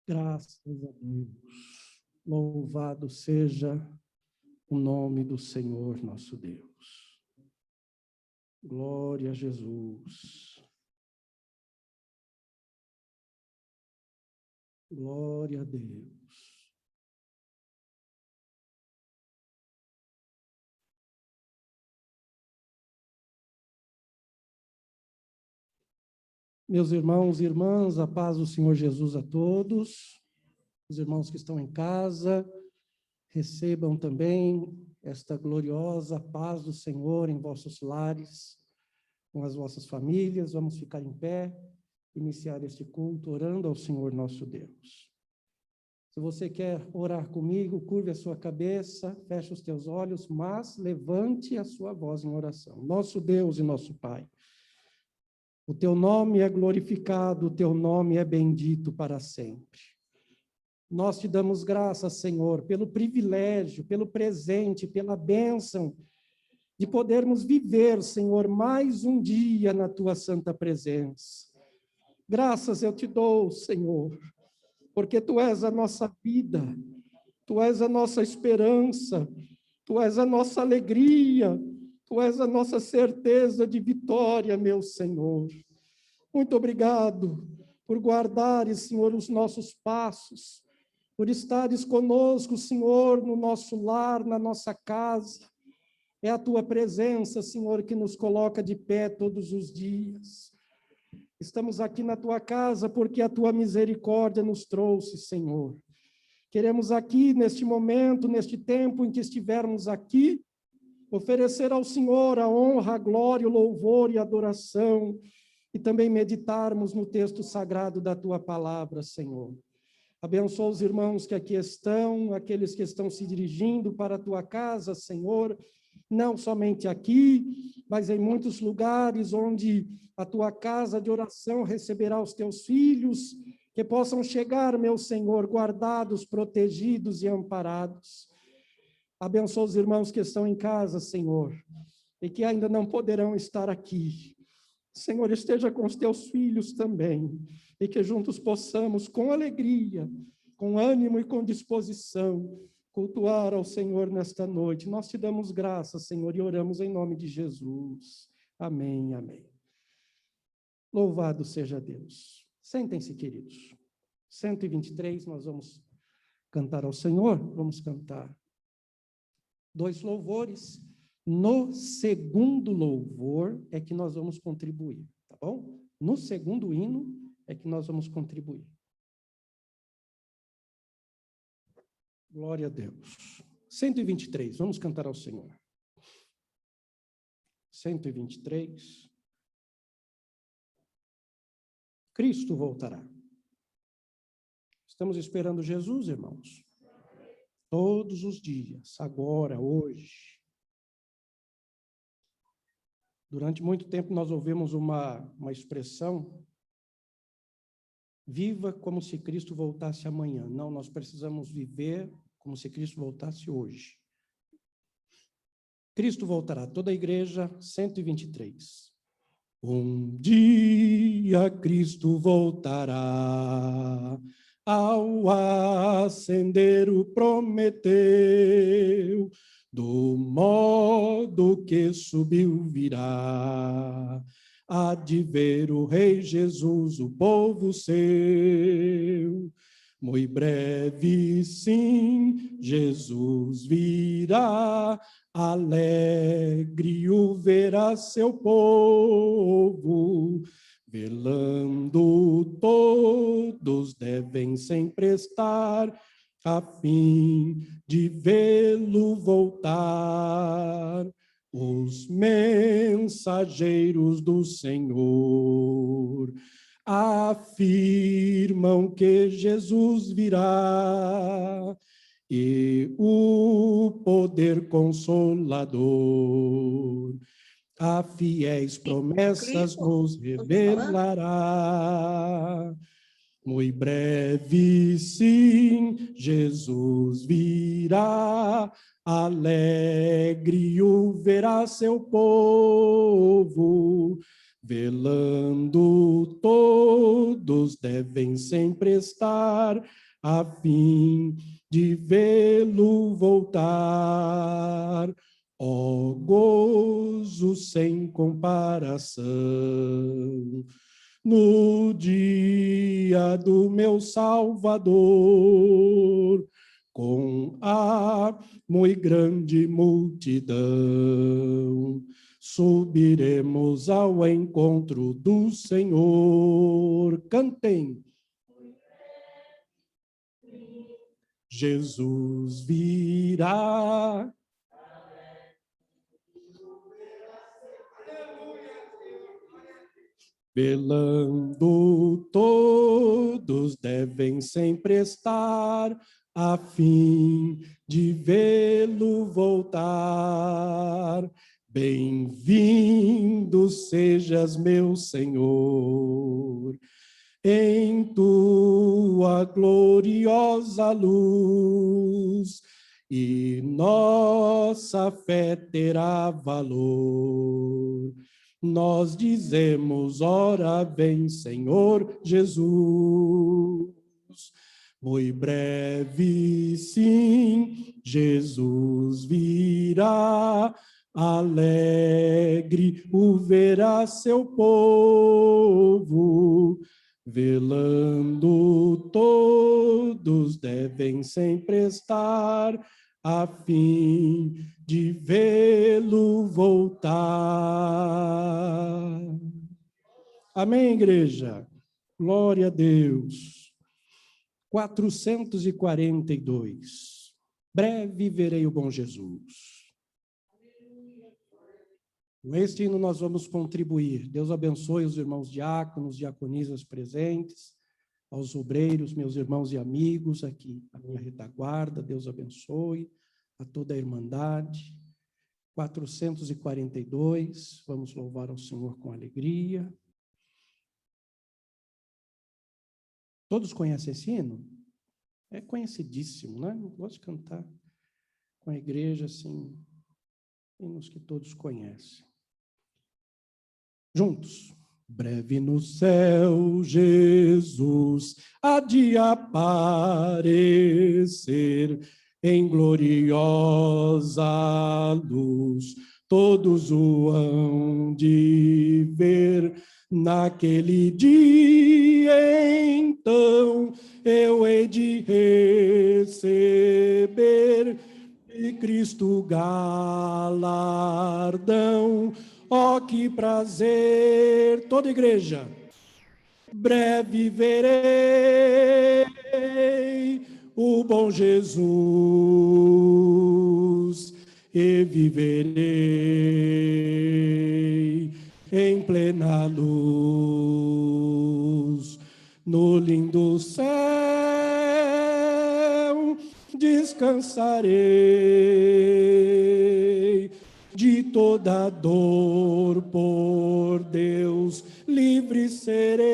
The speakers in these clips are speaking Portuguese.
Graças a Deus. Louvado seja o nome do Senhor nosso Deus. Glória a Jesus. Glória a Deus. Meus irmãos e irmãs, a paz do Senhor Jesus a todos. Os irmãos que estão em casa, recebam também esta gloriosa paz do Senhor em vossos lares, com as vossas famílias. Vamos ficar em pé, iniciar este culto orando ao Senhor nosso Deus. Se você quer orar comigo, curve a sua cabeça, feche os teus olhos, mas levante a sua voz em oração. Nosso Deus e nosso Pai, o teu nome é glorificado, o teu nome é bendito para sempre. Nós te damos graças, Senhor, pelo privilégio, pelo presente, pela bênção de podermos viver, Senhor, mais um dia na tua santa presença. Graças eu te dou, Senhor, porque tu és a nossa vida, tu és a nossa esperança, tu és a nossa alegria, tu és a nossa certeza de vitória, meu Senhor. Muito obrigado por guardares, Senhor, os nossos passos, por estares conosco, Senhor, no nosso lar, na nossa casa. É a tua presença, Senhor, que nos coloca de pé todos os dias. Estamos aqui na tua casa porque a tua misericórdia nos trouxe, Senhor. Queremos aqui, neste momento, neste tempo em que estivermos aqui, oferecer ao Senhor a honra, a glória, o louvor e a adoração, e também meditarmos no texto sagrado da tua palavra, Senhor. Abençoa os irmãos que aqui estão, aqueles que estão se dirigindo para a tua casa, Senhor, não somente aqui, mas em muitos lugares onde a tua casa de oração receberá os teus filhos, que possam chegar, meu Senhor, guardados, protegidos e amparados. Abençoa os irmãos que estão em casa, Senhor, e que ainda não poderão estar aqui. Senhor, esteja com os teus filhos também, e que juntos possamos, com alegria, com ânimo e com disposição, cultuar ao Senhor nesta noite. Nós te damos graças, Senhor, e oramos em nome de Jesus. Amém, amém. Louvado seja Deus. Sentem-se, queridos. 123, nós vamos cantar ao Senhor. Vamos cantar 2 louvores. No segundo louvor é que nós vamos contribuir, tá bom? No segundo hino é que nós vamos contribuir. Glória a Deus. 123, vamos cantar ao Senhor. 123. Cristo voltará. Estamos esperando Jesus, irmãos. Todos os dias, agora, hoje. Durante muito tempo nós ouvimos uma expressão: viva como se Cristo voltasse amanhã. Não, nós precisamos viver como se Cristo voltasse hoje. Cristo voltará. Toda a igreja, 123. Um dia Cristo voltará, ao ascender o prometeu, do modo que subiu virá, há de ver o Rei Jesus, o povo seu. Muito breve, sim, Jesus virá, alegre o verá seu povo, velando todos devem sempre estar, a fim de vê-lo voltar. Os mensageiros do Senhor afirmam que Jesus virá, e o poder consolador a fiéis promessas nos revelará. Muito breve, sim, Jesus virá, alegre o verá seu povo, velando todos devem sempre estar, a fim de vê-lo voltar. Ó gozo sem comparação, no dia do meu Salvador, com a muito grande multidão, subiremos ao encontro do Senhor. Cantem. Jesus virá. Velando todos devem sempre estar, a fim de vê-lo voltar. Bem-vindo sejas, meu Senhor, em tua gloriosa luz, e nossa fé terá valor. Nós dizemos, ora vem, Senhor Jesus. Muito breve, sim, Jesus virá, alegre o verá seu povo, velando todos devem sempre estar, a fim de vê-lo voltar. Amém, igreja? Glória a Deus. 442. Breve verei o bom Jesus. Com este hino nós vamos contribuir. Deus abençoe os irmãos diáconos, diaconisas presentes, aos obreiros, meus irmãos e amigos aqui, a minha retaguarda, Deus abençoe, a toda a irmandade. 442, vamos louvar ao Senhor com alegria. Todos conhecem esse hino? É conhecidíssimo, né? Eu gosto de cantar com a igreja, assim, hinos que todos conhecem. Juntos. Breve no céu, Jesus há de aparecer em gloriosa luz. Todos o hão de ver naquele dia, então eu hei de receber de Cristo galardão. Ó, que prazer, toda igreja, breve verei o bom Jesus e viverei em plena luz, no lindo céu descansarei, de toda dor por Deus livre serei.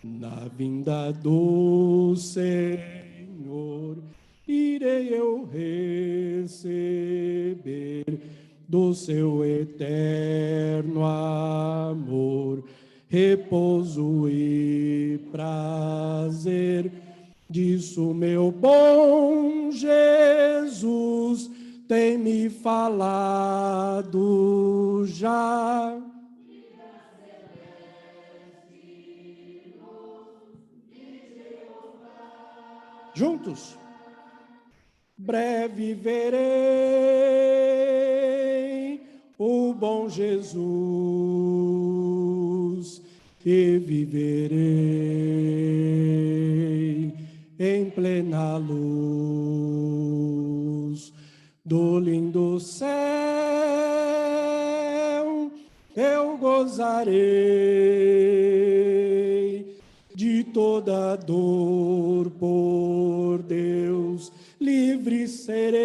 Na vinda do Senhor irei eu receber do seu eterno amor, repouso e prazer. Disso meu bom Jesus tem me falado já. Juntos. Breve verei o bom Jesus e viverei em plena luz do lindo céu. Eu gozarei de toda dor por Deus livre serei.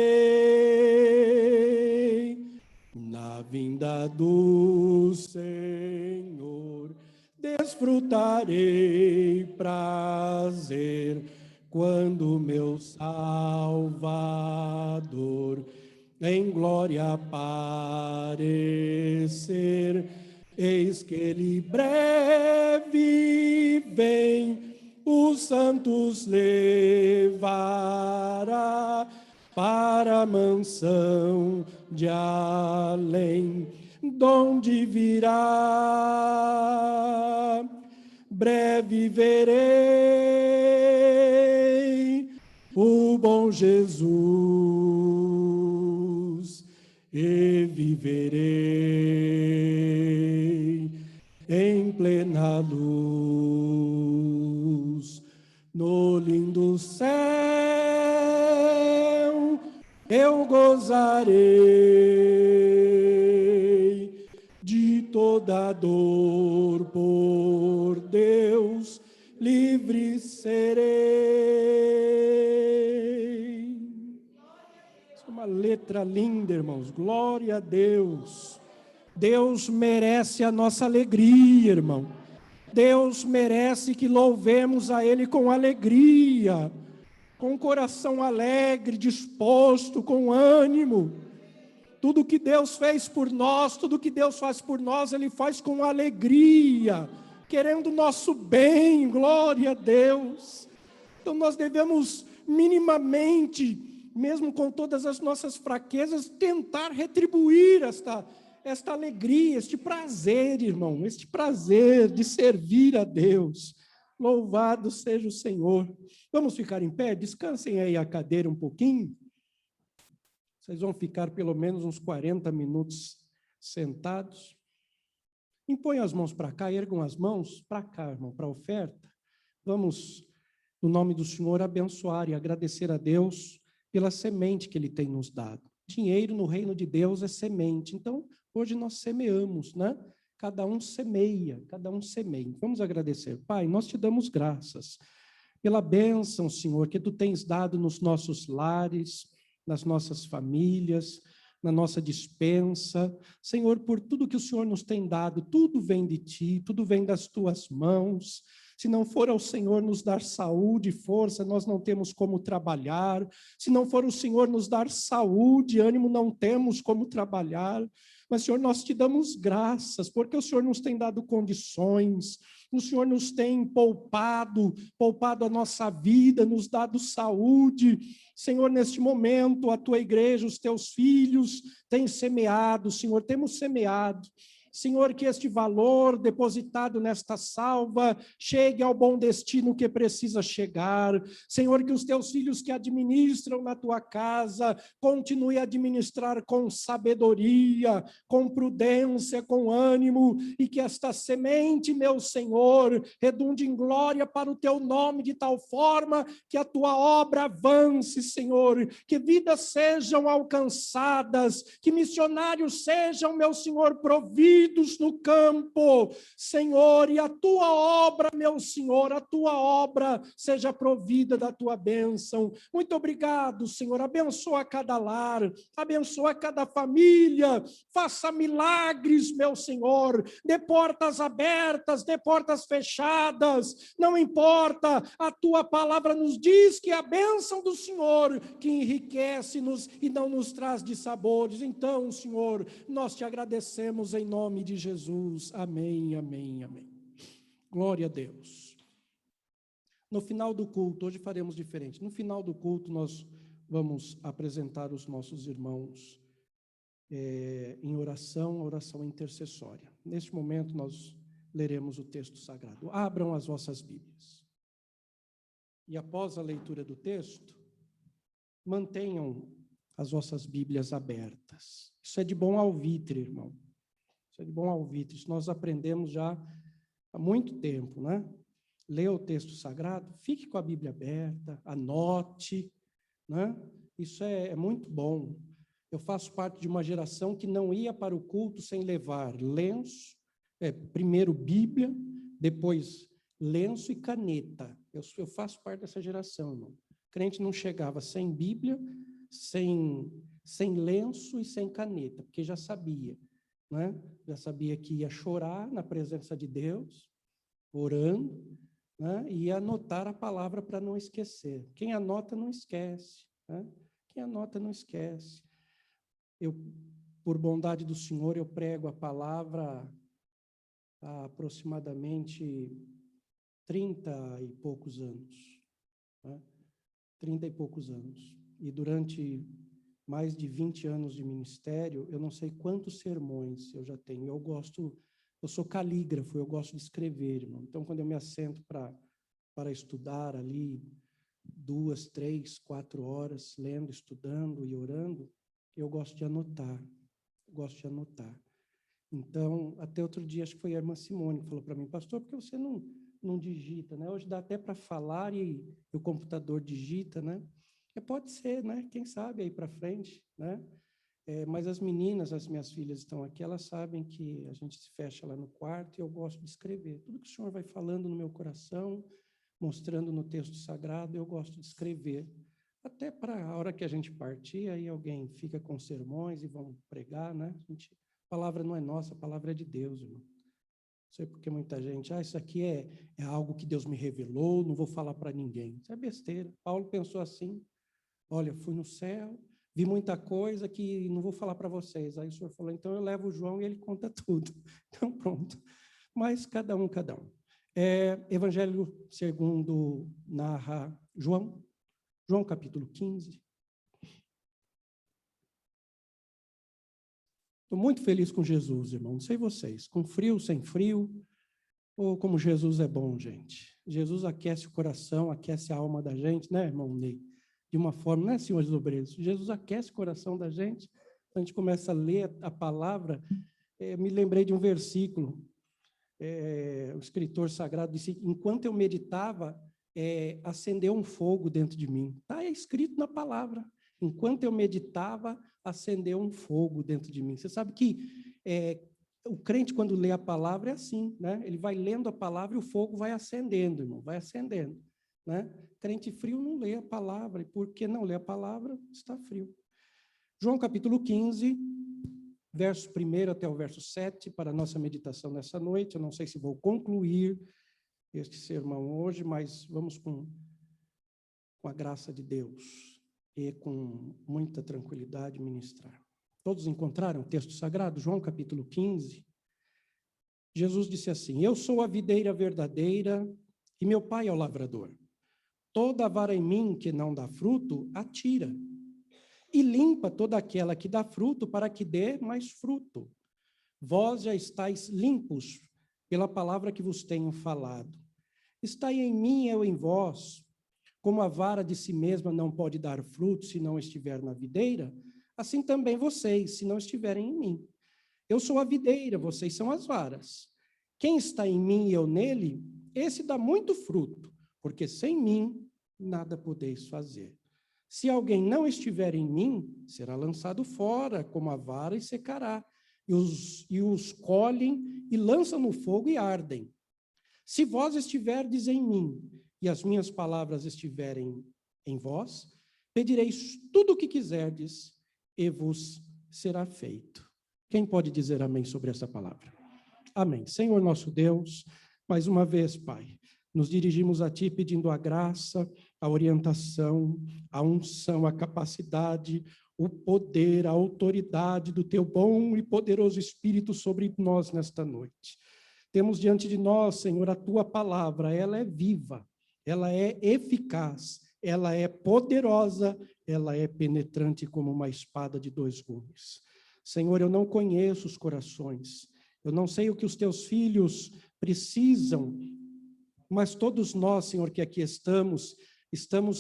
Na vinda do Senhor desfrutarei prazer, quando meu Salvador em glória aparecer. Eis que ele breve vem, os santos levará para a mansão de além, donde virá. Breve verei o bom Jesus e viverei em plena luz. No lindo céu eu gozarei de toda dor, por Deus livre serei. Isso é uma letra linda, irmãos. Glória a Deus. Deus merece a nossa alegria, irmão. Deus merece que louvemos a Ele com alegria, com o coração alegre, disposto, com ânimo. Tudo que Deus fez por nós, tudo que Deus faz por nós, Ele faz com alegria, querendo o nosso bem, glória a Deus. Então nós devemos minimamente, mesmo com todas as nossas fraquezas, tentar retribuir esta alegria, este prazer, irmão, este prazer de servir a Deus. Louvado seja o Senhor. Vamos ficar em pé? Descansem aí a cadeira um pouquinho. Vocês vão ficar pelo menos uns 40 minutos sentados. Impõe as mãos para cá, ergam as mãos para cá, irmão, para a oferta. Vamos, no nome do Senhor, abençoar e agradecer a Deus pela semente que Ele tem nos dado. Dinheiro no reino de Deus é semente. Então, hoje nós semeamos, né? Cada um semeia, cada um semeia. Vamos agradecer. Pai, nós te damos graças pela bênção, Senhor, que Tu tens dado nos nossos lares, nas nossas famílias, na nossa despensa. Senhor, por tudo que o Senhor nos tem dado, tudo vem de Ti, tudo vem das Tuas mãos. Se não for ao Senhor nos dar saúde e força, nós não temos como trabalhar. Se não for o Senhor nos dar saúde e ânimo, não temos como trabalhar. Mas, Senhor, nós te damos graças, porque o Senhor nos tem dado condições, o Senhor nos tem poupado a nossa vida, nos dado saúde. Senhor, neste momento, a tua igreja, os teus filhos têm semeado, Senhor, temos semeado. Senhor, que este valor depositado nesta salva chegue ao bom destino que precisa chegar. Senhor, que os teus filhos que administram na tua casa continue a administrar com sabedoria, com prudência, com ânimo, e que esta semente, meu Senhor, redunde em glória para o teu nome, de tal forma que a tua obra avance, Senhor, que vidas sejam alcançadas, que missionários sejam, meu Senhor, providos no campo, Senhor, e a tua obra, meu Senhor, a tua obra seja provida da tua bênção. Muito obrigado, Senhor, abençoa cada lar, abençoa cada família, faça milagres, meu Senhor, dê portas abertas, dê portas fechadas, não importa, a tua palavra nos diz que a bênção do Senhor que enriquece-nos e não nos traz dissabores. Então, Senhor, nós te agradecemos em nome de Jesus. Amém, amém, amém. Glória a Deus. No final do culto, hoje faremos diferente. No final do culto, nós vamos apresentar os nossos irmãos em oração, a oração intercessória. Neste momento, nós leremos o texto sagrado. Abram as vossas Bíblias. E após a leitura do texto, mantenham as vossas Bíblias abertas. Isso é de bom alvitre, irmão. Isso é de bom alvitre. Isso nós aprendemos já há muito tempo, né? Leia o texto sagrado, fique com a Bíblia aberta, anote, né? Isso é muito bom. Eu faço parte de uma geração que não ia para o culto sem levar lenço, primeiro Bíblia, depois lenço e caneta. Eu faço parte dessa geração, irmão. O crente não chegava sem Bíblia, sem lenço e sem caneta, porque já sabia, né? Já sabia que ia chorar na presença de Deus, orando, né? E ia anotar a palavra para não esquecer. Quem anota não esquece, né? Quem anota não esquece. Eu, por bondade do Senhor, eu prego a palavra há aproximadamente 30 e poucos anos, né? 30 e poucos anos. E durante mais de 20 anos de ministério, eu não sei quantos sermões eu já tenho. Eu sou calígrafo, eu gosto de escrever, irmão. Então, quando eu me assento para estudar ali 2, 3, 4 horas, lendo, estudando e orando, eu gosto de anotar. Então, até outro dia, acho que foi a irmã Simone que falou para mim, pastor, por que você não digita, né? Hoje dá até para falar e o computador digita, né? Pode ser, né? Quem sabe aí para frente, né? Mas as meninas, as minhas filhas estão aqui, elas sabem que a gente se fecha lá no quarto e eu gosto de escrever. Tudo que o Senhor vai falando no meu coração, mostrando no texto sagrado, eu gosto de escrever. Até para a hora que a gente partir, aí alguém fica com sermões e vão pregar, né? A palavra não é nossa, a palavra é de Deus, irmão. Não sei porque muita gente, isso aqui é algo que Deus me revelou, não vou falar para ninguém. Isso é besteira. Paulo pensou assim, olha, fui no céu, vi muita coisa que não vou falar para vocês. Aí o Senhor falou, então eu levo o João e ele conta tudo. Então pronto. Mas cada um. Evangelho segundo narra João capítulo 15. Estou muito feliz com Jesus, irmão. Não sei vocês, com frio, sem frio, ou como Jesus é bom, gente. Jesus aquece o coração, aquece a alma da gente, né, irmão Ney? De uma forma, não é, senhores obreiros? Jesus aquece o coração da gente. A gente começa a ler a palavra. Me lembrei de um versículo. O escritor sagrado disse: enquanto eu meditava, acendeu um fogo dentro de mim. Está escrito na palavra. Enquanto eu meditava, acendeu um fogo dentro de mim. Você sabe que o crente, quando lê a palavra, é assim, né? Ele vai lendo a palavra e o fogo vai acendendo, irmão, vai acendendo, né? Crente frio não lê a palavra, e porque não lê a palavra, está frio. João capítulo 15, verso 1 até o verso 7, para a nossa meditação nessa noite. Eu não sei se vou concluir este sermão hoje, mas vamos com a graça de Deus e com muita tranquilidade ministrar. Todos encontraram o texto sagrado? João capítulo 15. Jesus disse assim: eu sou a videira verdadeira e meu pai é o lavrador. Toda vara em mim que não dá fruto, atira. E limpa toda aquela que dá fruto, para que dê mais fruto. Vós já estáis limpos pela palavra que vos tenho falado. Estai em mim, eu em vós. Como a vara de si mesma não pode dar fruto se não estiver na videira, assim também vocês, se não estiverem em mim. Eu sou a videira, vocês são as varas. Quem está em mim e eu nele, esse dá muito fruto, porque sem mim nada podeis fazer. Se alguém não estiver em mim, será lançado fora como a vara e secará. E os colhem e lançam no fogo e ardem. Se vós estiverdes em mim e as minhas palavras estiverem em vós, pedireis tudo o que quiserdes e vos será feito. Quem pode dizer amém sobre essa palavra? Amém. Senhor nosso Deus, mais uma vez, Pai, nos dirigimos a Ti pedindo a graça, a orientação, a unção, a capacidade, o poder, a autoridade do Teu bom e poderoso Espírito sobre nós nesta noite. Temos diante de nós, Senhor, a Tua palavra, ela é viva, ela é eficaz, ela é poderosa, ela é penetrante como uma espada de 2 gumes. Senhor, eu não conheço os corações, eu não sei o que os Teus filhos precisam, mas todos nós, Senhor, que aqui estamos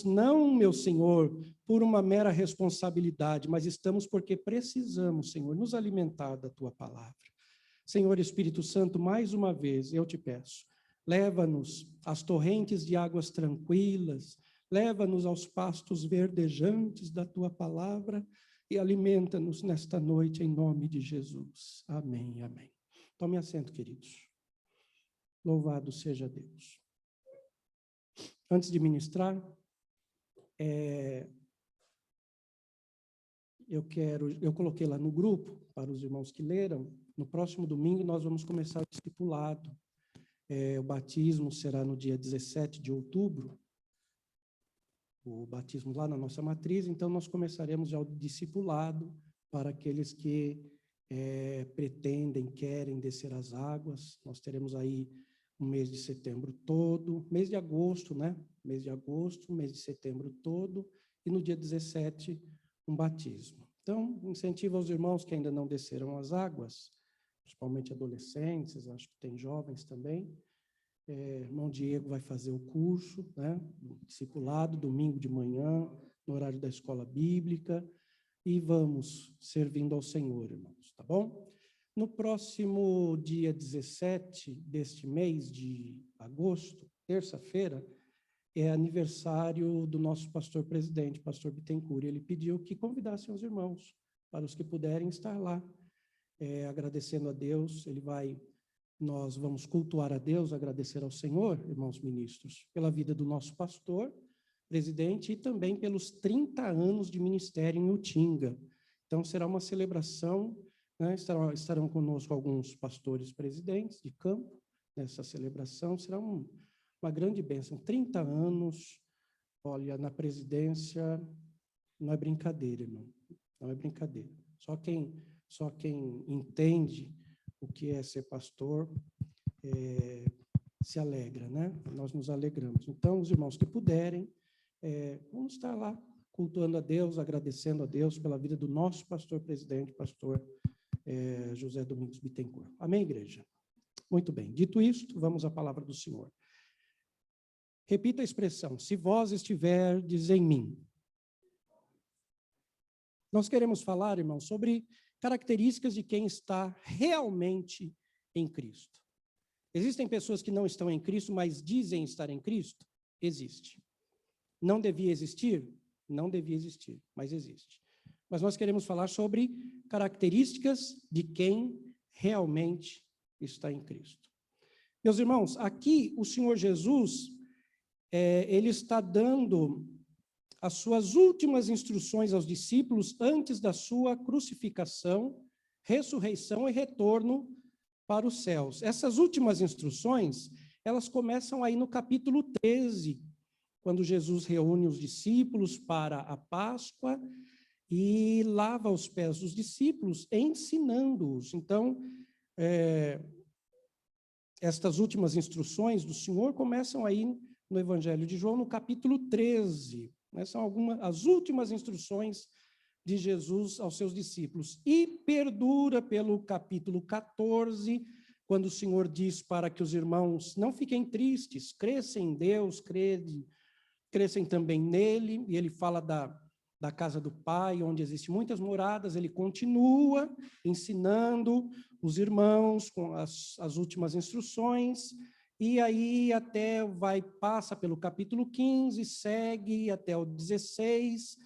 não, meu Senhor, por uma mera responsabilidade, mas estamos porque precisamos, Senhor, nos alimentar da Tua palavra. Senhor Espírito Santo, mais uma vez eu te peço, leva-nos às torrentes de águas tranquilas, leva-nos aos pastos verdejantes da Tua palavra e alimenta-nos nesta noite em nome de Jesus. Amém, amém. Tome assento, queridos. Louvado seja Deus. Antes de ministrar, eu coloquei lá no grupo, para os irmãos que leram, no próximo domingo nós vamos começar o discipulado. O batismo será no dia 17 de outubro, o batismo lá na nossa matriz, então nós começaremos já o discipulado para aqueles que pretendem, querem descer as águas. Nós teremos aí o mês de setembro todo, mês de agosto, né? Mês de agosto, mês de setembro todo, e no dia 17, um batismo. Então, incentivo aos irmãos que ainda não desceram as águas, principalmente adolescentes, acho que tem jovens também. Irmão Diego vai fazer o curso, né? Discipulado, domingo de manhã, no horário da escola bíblica, e vamos servindo ao Senhor, irmãos, tá bom? No próximo dia 17 deste mês de agosto, terça-feira, é aniversário do nosso pastor presidente, pastor Bittencourt. Ele pediu que convidassem os irmãos, para os que puderem estar lá, agradecendo a Deus. Nós vamos cultuar a Deus, agradecer ao Senhor, irmãos ministros, pela vida do nosso pastor, presidente, e também pelos 30 anos de ministério em Utinga. Então, será uma celebração, né? Estarão conosco alguns pastores presidentes de campo nessa celebração. Será uma grande bênção. 30 anos, olha, na presidência, não é brincadeira, irmão, não é brincadeira. Só quem entende o que é ser pastor se alegra, né? Nós nos alegramos. Então, os irmãos que puderem, vamos estar lá cultuando a Deus, agradecendo a Deus pela vida do nosso pastor presidente, pastor José Domingos Bittencourt. Amém, igreja? Muito bem. Dito isto, vamos à palavra do Senhor. Repita a expressão: se vós estiverdes em mim. Nós queremos falar, irmãos, sobre características de quem está realmente em Cristo. Existem pessoas que não estão em Cristo, mas dizem estar em Cristo? Existe. Não devia existir? Não devia existir, mas existe. Mas nós queremos falar sobre características de quem realmente está em Cristo. Meus irmãos, aqui o Senhor Jesus, ele está dando as suas últimas instruções aos discípulos antes da sua crucificação, ressurreição e retorno para os céus. Essas últimas instruções, elas começam aí no capítulo 13, quando Jesus reúne os discípulos para a Páscoa e lava os pés dos discípulos, ensinando-os. Então, estas últimas instruções do Senhor começam aí no Evangelho de João, no capítulo 13. São as últimas instruções de Jesus aos seus discípulos. E perdura pelo capítulo 14, quando o Senhor diz para que os irmãos não fiquem tristes, cresçam em Deus, crescem também nele, e ele fala da casa do Pai, onde existem muitas moradas. Ele continua ensinando os irmãos com as últimas instruções, e aí passa pelo capítulo 15, segue até o 16.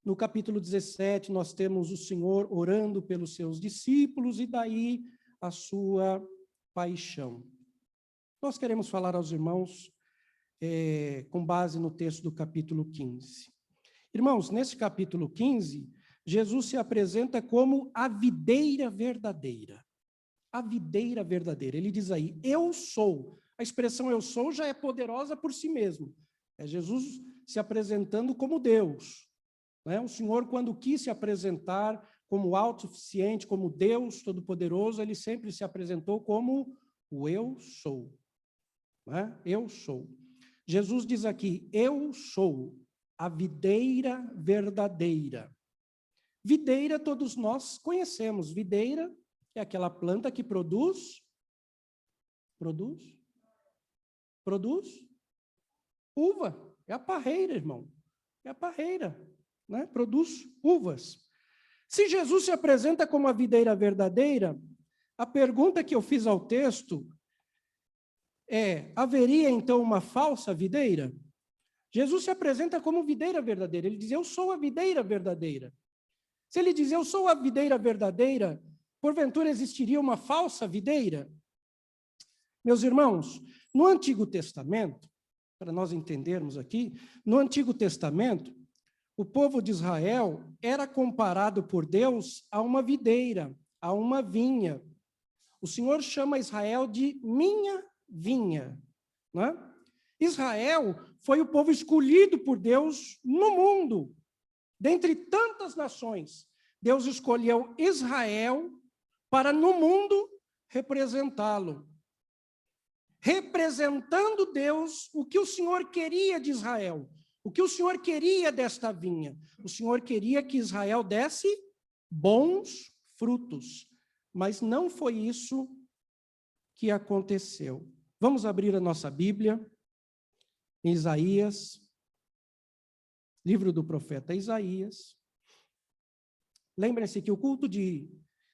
No capítulo 17, nós temos o Senhor orando pelos seus discípulos, e daí a sua paixão. Nós queremos falar aos irmãos com base no texto do capítulo 15. Irmãos, nesse capítulo 15, Jesus se apresenta como a videira verdadeira. A videira verdadeira. Ele diz aí, eu sou. A expressão eu sou já é poderosa por si mesmo. É Jesus se apresentando como Deus. O Senhor, quando quis se apresentar como autossuficiente, como Deus Todo-Poderoso, ele sempre se apresentou como o eu sou. Eu sou. Jesus diz aqui, eu sou a videira verdadeira. Videira todos nós conhecemos. Videira é aquela planta que produz uva. É a parreira, irmão. É a parreira. Produz uvas. Se Jesus se apresenta como a videira verdadeira, a pergunta que eu fiz ao texto haveria então uma falsa videira? Jesus se apresenta como videira verdadeira. Ele diz, eu sou a videira verdadeira. Se ele diz, eu sou a videira verdadeira, porventura existiria uma falsa videira? Meus irmãos, no Antigo Testamento, para nós entendermos aqui, no Antigo Testamento, o povo de Israel era comparado por Deus a uma videira, a uma vinha. O Senhor chama Israel de minha vinha. Israel foi o povo escolhido por Deus no mundo, dentre tantas nações. Deus escolheu Israel para, no mundo, representá-lo. Representando Deus, o que o Senhor queria de Israel, o que o Senhor queria desta vinha. O Senhor queria que Israel desse bons frutos, mas não foi isso que aconteceu. Vamos abrir a nossa Bíblia, em Isaías, livro do profeta Isaías. Lembrem-se que o culto de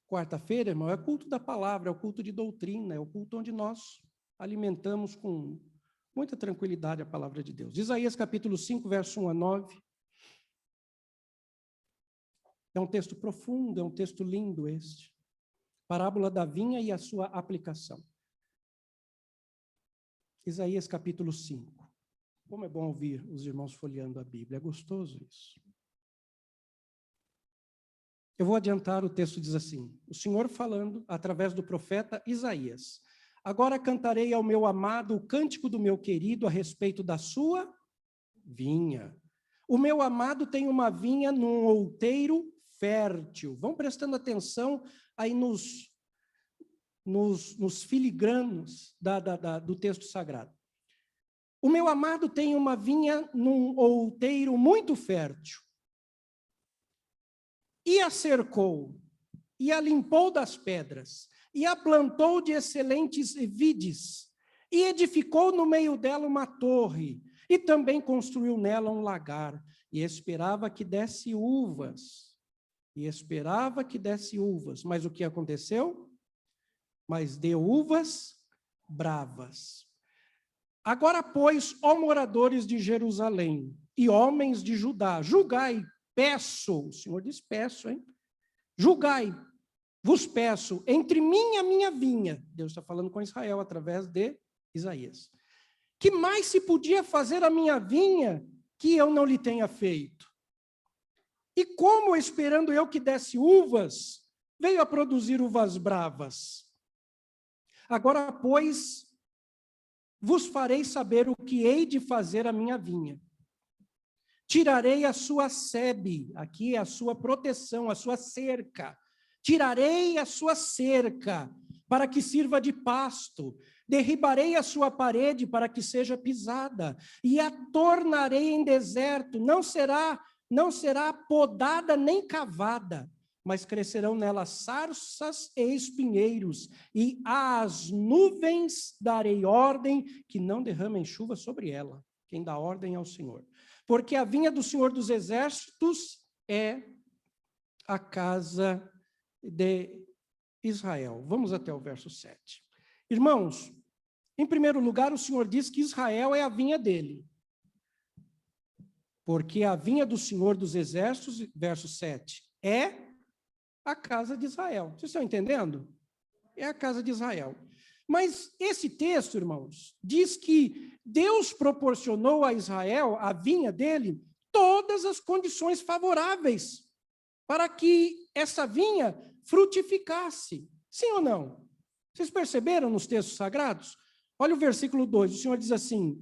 quarta-feira, irmão, é o culto da palavra, é o culto de doutrina, é o culto onde nós alimentamos com muita tranquilidade a palavra de Deus. Isaías capítulo 5, verso 1 a 9. É um texto profundo, é um texto lindo este. Parábola da vinha e a sua aplicação. Isaías capítulo 5. Como é bom ouvir os irmãos folheando a Bíblia, é gostoso isso. Eu vou adiantar, o texto diz assim: o Senhor falando através do profeta Isaías. Agora cantarei ao meu amado o cântico do meu querido a respeito da sua vinha. O meu amado tem uma vinha num outeiro fértil. Vão prestando atenção aí nos filigranos do texto sagrado. O meu amado tem uma vinha num outeiro muito fértil. E a cercou, e a limpou das pedras, e a plantou de excelentes vides, e edificou no meio dela uma torre, e também construiu nela um lagar, e esperava que desse uvas. Mas o que aconteceu? Mas deu uvas bravas. Agora, pois, ó moradores de Jerusalém, e homens de Judá, julgai, peço, o Senhor diz peço, hein? Julgai, vos peço, entre mim e a minha vinha. Deus está falando com Israel através de Isaías. Que mais se podia fazer a minha vinha que eu não lhe tenha feito? E como, esperando eu que desse uvas, veio a produzir uvas bravas? Agora, pois, vos farei saber o que hei de fazer a minha vinha. Tirarei a sua sebe, aqui é a sua proteção, a sua cerca. Tirarei a sua cerca, para que sirva de pasto. Derribarei a sua parede, para que seja pisada. E a tornarei em deserto, não será podada nem cavada, mas crescerão nela sarças e espinheiros. E às nuvens darei ordem, que não derramem chuva sobre ela. Quem dá ordem é o Senhor. Porque a vinha do Senhor dos Exércitos é a casa de Israel. Vamos até o verso 7. Irmãos, em primeiro lugar, o Senhor diz que Israel é a vinha dele. Porque a vinha do Senhor dos Exércitos, verso 7, é a casa de Israel. Vocês estão entendendo? É a casa de Israel. Mas esse texto, irmãos, diz que Deus proporcionou a Israel, a vinha dele, todas as condições favoráveis para que essa vinha frutificasse. Sim ou não? Vocês perceberam nos textos sagrados? Olha o versículo 2, o Senhor diz assim,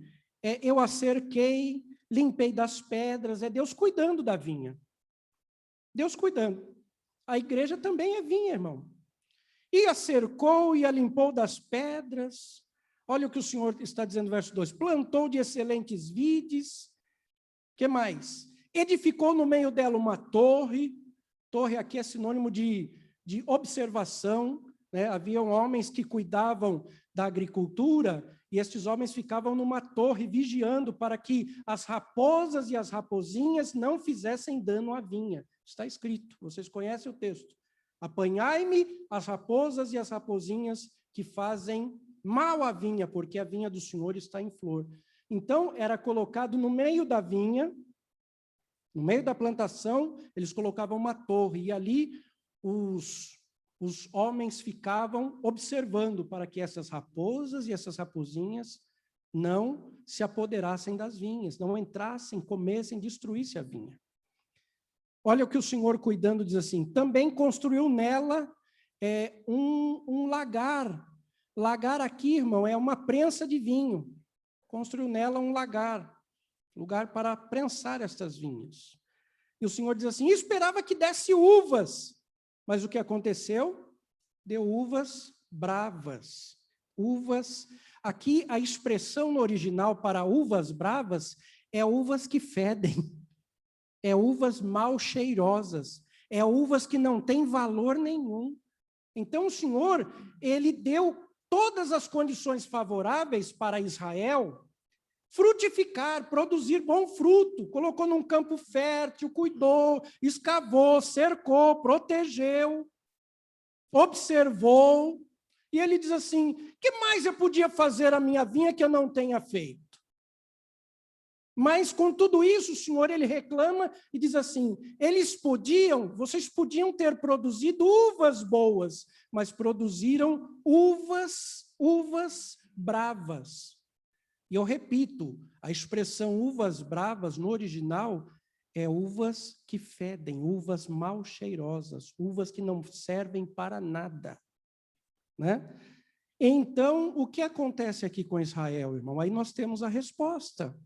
eu a cerquei, limpei das pedras, é Deus cuidando da vinha. Deus cuidando. A igreja também é vinha, irmão. E a cercou e a limpou das pedras. Olha o que o Senhor está dizendo no verso 2. Plantou de excelentes vides. Que mais? Edificou no meio dela uma torre. Torre aqui é sinônimo de observação, né? Haviam homens que cuidavam da agricultura e estes homens ficavam numa torre vigiando para que as raposas e as raposinhas não fizessem dano à vinha. Está escrito, vocês conhecem o texto. Apanhai-me as raposas e as raposinhas que fazem mal à vinha, porque a vinha do Senhor está em flor. Então, era colocado no meio da vinha, no meio da plantação, eles colocavam uma torre, e ali os homens ficavam observando para que essas raposas e essas raposinhas não se apoderassem das vinhas, não entrassem, comessem, destruíssem a vinha. Olha o que o Senhor cuidando diz assim, também construiu nela um lagar. Lagar aqui, irmão, é uma prensa de vinho. Construiu nela um lagar, lugar para prensar estas vinhas. E o Senhor diz assim, esperava que desse uvas. Mas o que aconteceu? Deu uvas bravas. Uvas, aqui a expressão no original para uvas bravas é uvas que fedem. É uvas mal cheirosas. É uvas que não têm valor nenhum. Então o Senhor, ele deu todas as condições favoráveis para Israel frutificar, produzir bom fruto. Colocou num campo fértil, cuidou, escavou, cercou, protegeu, observou. E ele diz assim, o que mais eu podia fazer a minha vinha que eu não tenha feito? Mas com tudo isso, o Senhor, ele reclama e diz assim, vocês podiam ter produzido uvas boas, mas produziram uvas bravas. E eu repito, a expressão uvas bravas no original é uvas que fedem, uvas mal cheirosas, uvas que não servem para nada, né? Então, o que acontece aqui com Israel, irmão? Aí nós temos a resposta.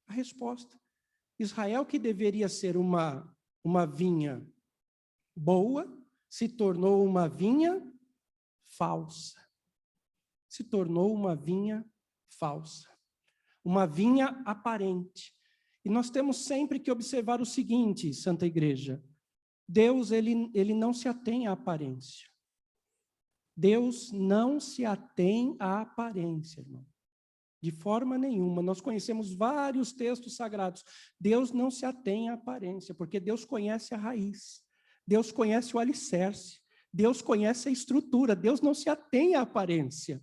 A resposta. Israel, que deveria ser uma vinha boa, se tornou uma vinha falsa. Se tornou uma vinha falsa. Uma vinha aparente. E nós temos sempre que observar o seguinte, Santa Igreja. Deus, ele não se atém à aparência. Deus não se atém à aparência, irmão. De forma nenhuma. Nós conhecemos vários textos sagrados. Deus não se atém à aparência, porque Deus conhece a raiz. Deus conhece o alicerce. Deus conhece a estrutura. Deus não se atém à aparência.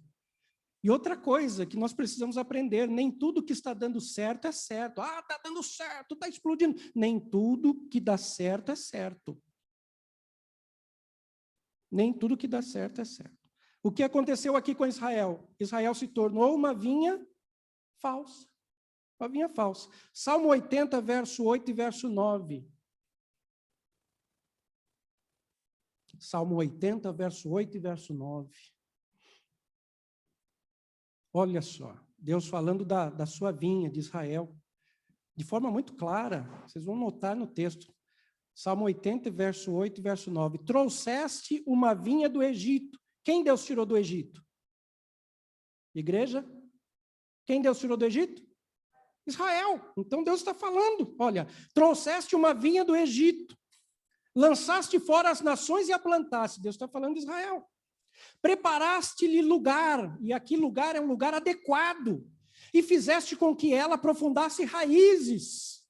E outra coisa que nós precisamos aprender, nem tudo que está dando certo é certo. Ah, está dando certo, está explodindo. Nem tudo que dá certo é certo. Nem tudo que dá certo é certo. O que aconteceu aqui com Israel? Israel se tornou uma vinha falsa. Uma vinha falsa. Salmo 80, verso 8 e verso 9. Salmo 80, verso 8 e verso 9. Olha só, Deus falando da sua vinha, de Israel, de forma muito clara, vocês vão notar no texto. Salmo 80, verso 8 e verso 9. Trouxeste uma vinha do Egito. Quem Deus tirou do Egito? Igreja? Quem Deus tirou do Egito? Israel. Então Deus está falando, olha, trouxeste uma vinha do Egito, lançaste fora as nações e a plantaste. Deus está falando de Israel. Preparaste-lhe lugar, e aqui lugar é um lugar adequado, e fizeste com que ela aprofundasse raízes,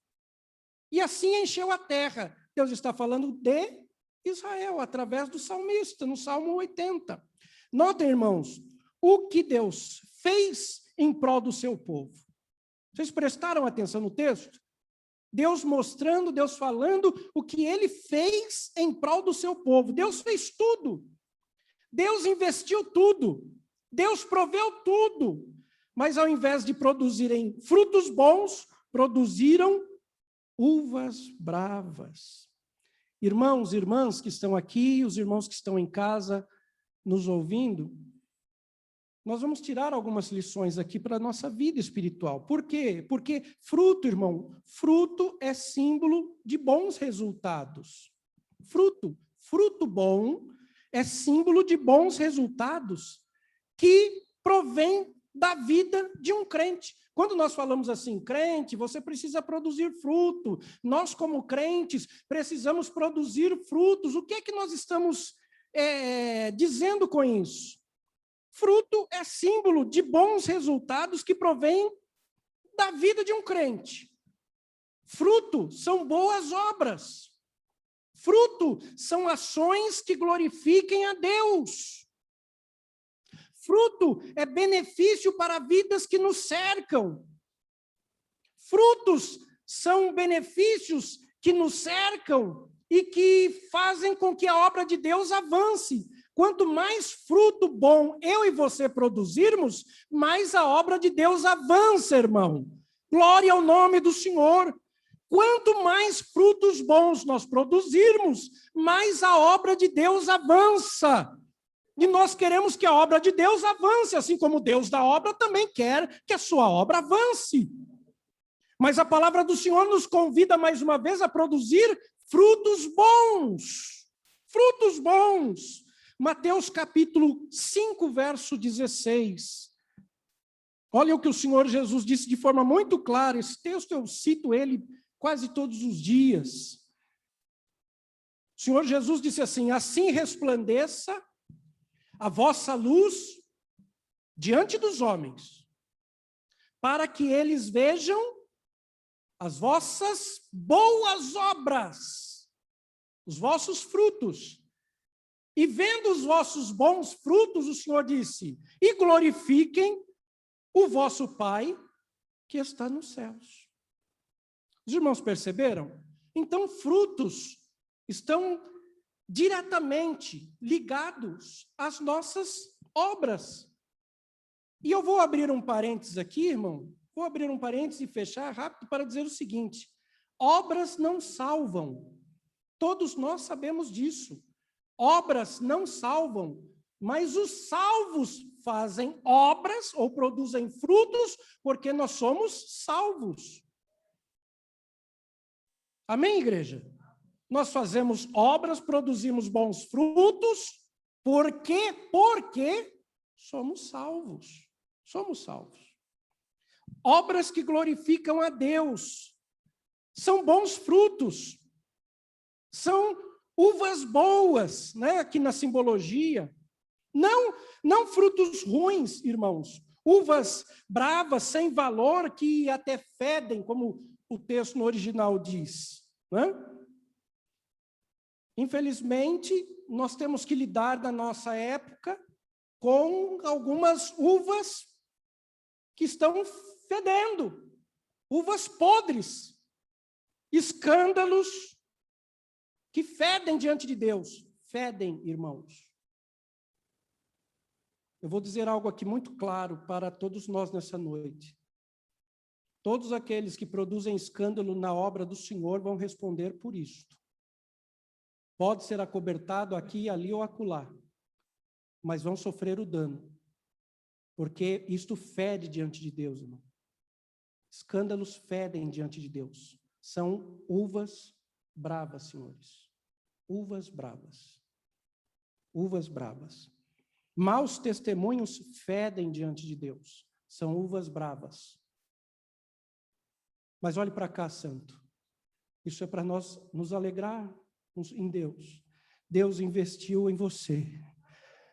e assim encheu a terra. Deus está falando de Israel, através do salmista, no Salmo 80. Notem, irmãos, o que Deus fez em prol do seu povo. Vocês prestaram atenção no texto? Deus mostrando, Deus falando o que ele fez em prol do seu povo. Deus fez tudo. Deus investiu tudo. Deus proveu tudo. Mas ao invés de produzirem frutos bons, produziram uvas bravas. Irmãos e irmãs que estão aqui, os irmãos que estão em casa nos ouvindo, nós vamos tirar algumas lições aqui para a nossa vida espiritual. Por quê? Porque fruto, irmão, fruto é símbolo de bons resultados. Fruto bom é símbolo de bons resultados que provém da vida de um crente. Quando nós falamos assim, crente, você precisa produzir fruto. Nós, como crentes, precisamos produzir frutos. O que é que nós estamos dizendo com isso? Fruto é símbolo de bons resultados que provém da vida de um crente. Fruto são boas obras. Fruto são ações que glorifiquem a Deus. Fruto é benefício para vidas que nos cercam. Frutos são benefícios que nos cercam e que fazem com que a obra de Deus avance. Quanto mais fruto bom eu e você produzirmos, mais a obra de Deus avança, irmão. Glória ao nome do Senhor. Quanto mais frutos bons nós produzirmos, mais a obra de Deus avança. E nós queremos que a obra de Deus avance, assim como Deus da obra também quer que a sua obra avance. Mas a palavra do Senhor nos convida mais uma vez a produzir frutos bons. Frutos bons. Mateus capítulo 5, verso 16. Olha o que o Senhor Jesus disse de forma muito clara. Esse texto eu cito ele quase todos os dias. O Senhor Jesus disse assim: assim resplandeça a vossa luz diante dos homens, para que eles vejam as vossas boas obras, os vossos frutos. E vendo os vossos bons frutos, o Senhor disse: e glorifiquem o vosso Pai que está nos céus. Os irmãos perceberam? Então, frutos estão diretamente ligados às nossas obras. E eu vou abrir um parênteses aqui, irmão. Vou abrir um parênteses e fechar rápido para dizer o seguinte: obras não salvam. Todos nós sabemos disso. Obras não salvam, mas os salvos fazem obras ou produzem frutos porque nós somos salvos. Amém, igreja? Nós fazemos obras, produzimos bons frutos, porque somos salvos. Somos salvos. Obras que glorificam a Deus. São bons frutos. São uvas boas, né? Aqui na simbologia. Não frutos ruins, irmãos. Uvas bravas, sem valor, que até fedem, como o texto no original diz. Né? Infelizmente, nós temos que lidar na nossa época com algumas uvas que estão fedendo, uvas podres, escândalos que fedem diante de Deus. Fedem, irmãos. Eu vou dizer algo aqui muito claro para todos nós nessa noite. Todos aqueles que produzem escândalo na obra do Senhor vão responder por isto. Pode ser acobertado aqui, ali ou acolá, mas vão sofrer o dano, porque isto fede diante de Deus, irmão. Escândalos fedem diante de Deus. São uvas bravas, senhores. Uvas bravas. Uvas bravas. Maus testemunhos fedem diante de Deus. São uvas bravas. Mas olhe para cá, santo. Isso é para nós nos alegrar em Deus. Deus investiu em você.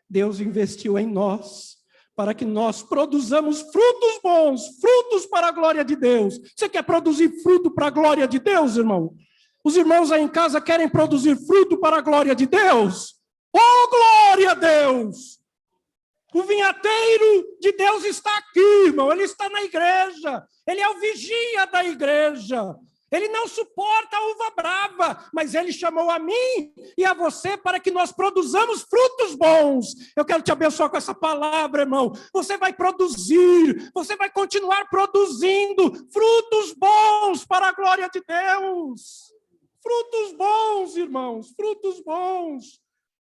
Deus investiu em nós, para que nós produzamos frutos bons, frutos para a glória de Deus. Você quer produzir fruto para a glória de Deus, irmão? Os irmãos aí em casa querem produzir fruto para a glória de Deus? Oh, glória a Deus! O vinhateiro de Deus está aqui, irmão. Ele está na igreja. Ele é o vigia da igreja. Ele não suporta a uva brava, mas ele chamou a mim e a você para que nós produzamos frutos bons. Eu quero te abençoar com essa palavra, irmão. Você vai produzir, você vai continuar produzindo frutos bons para a glória de Deus. Frutos bons, irmãos, frutos bons.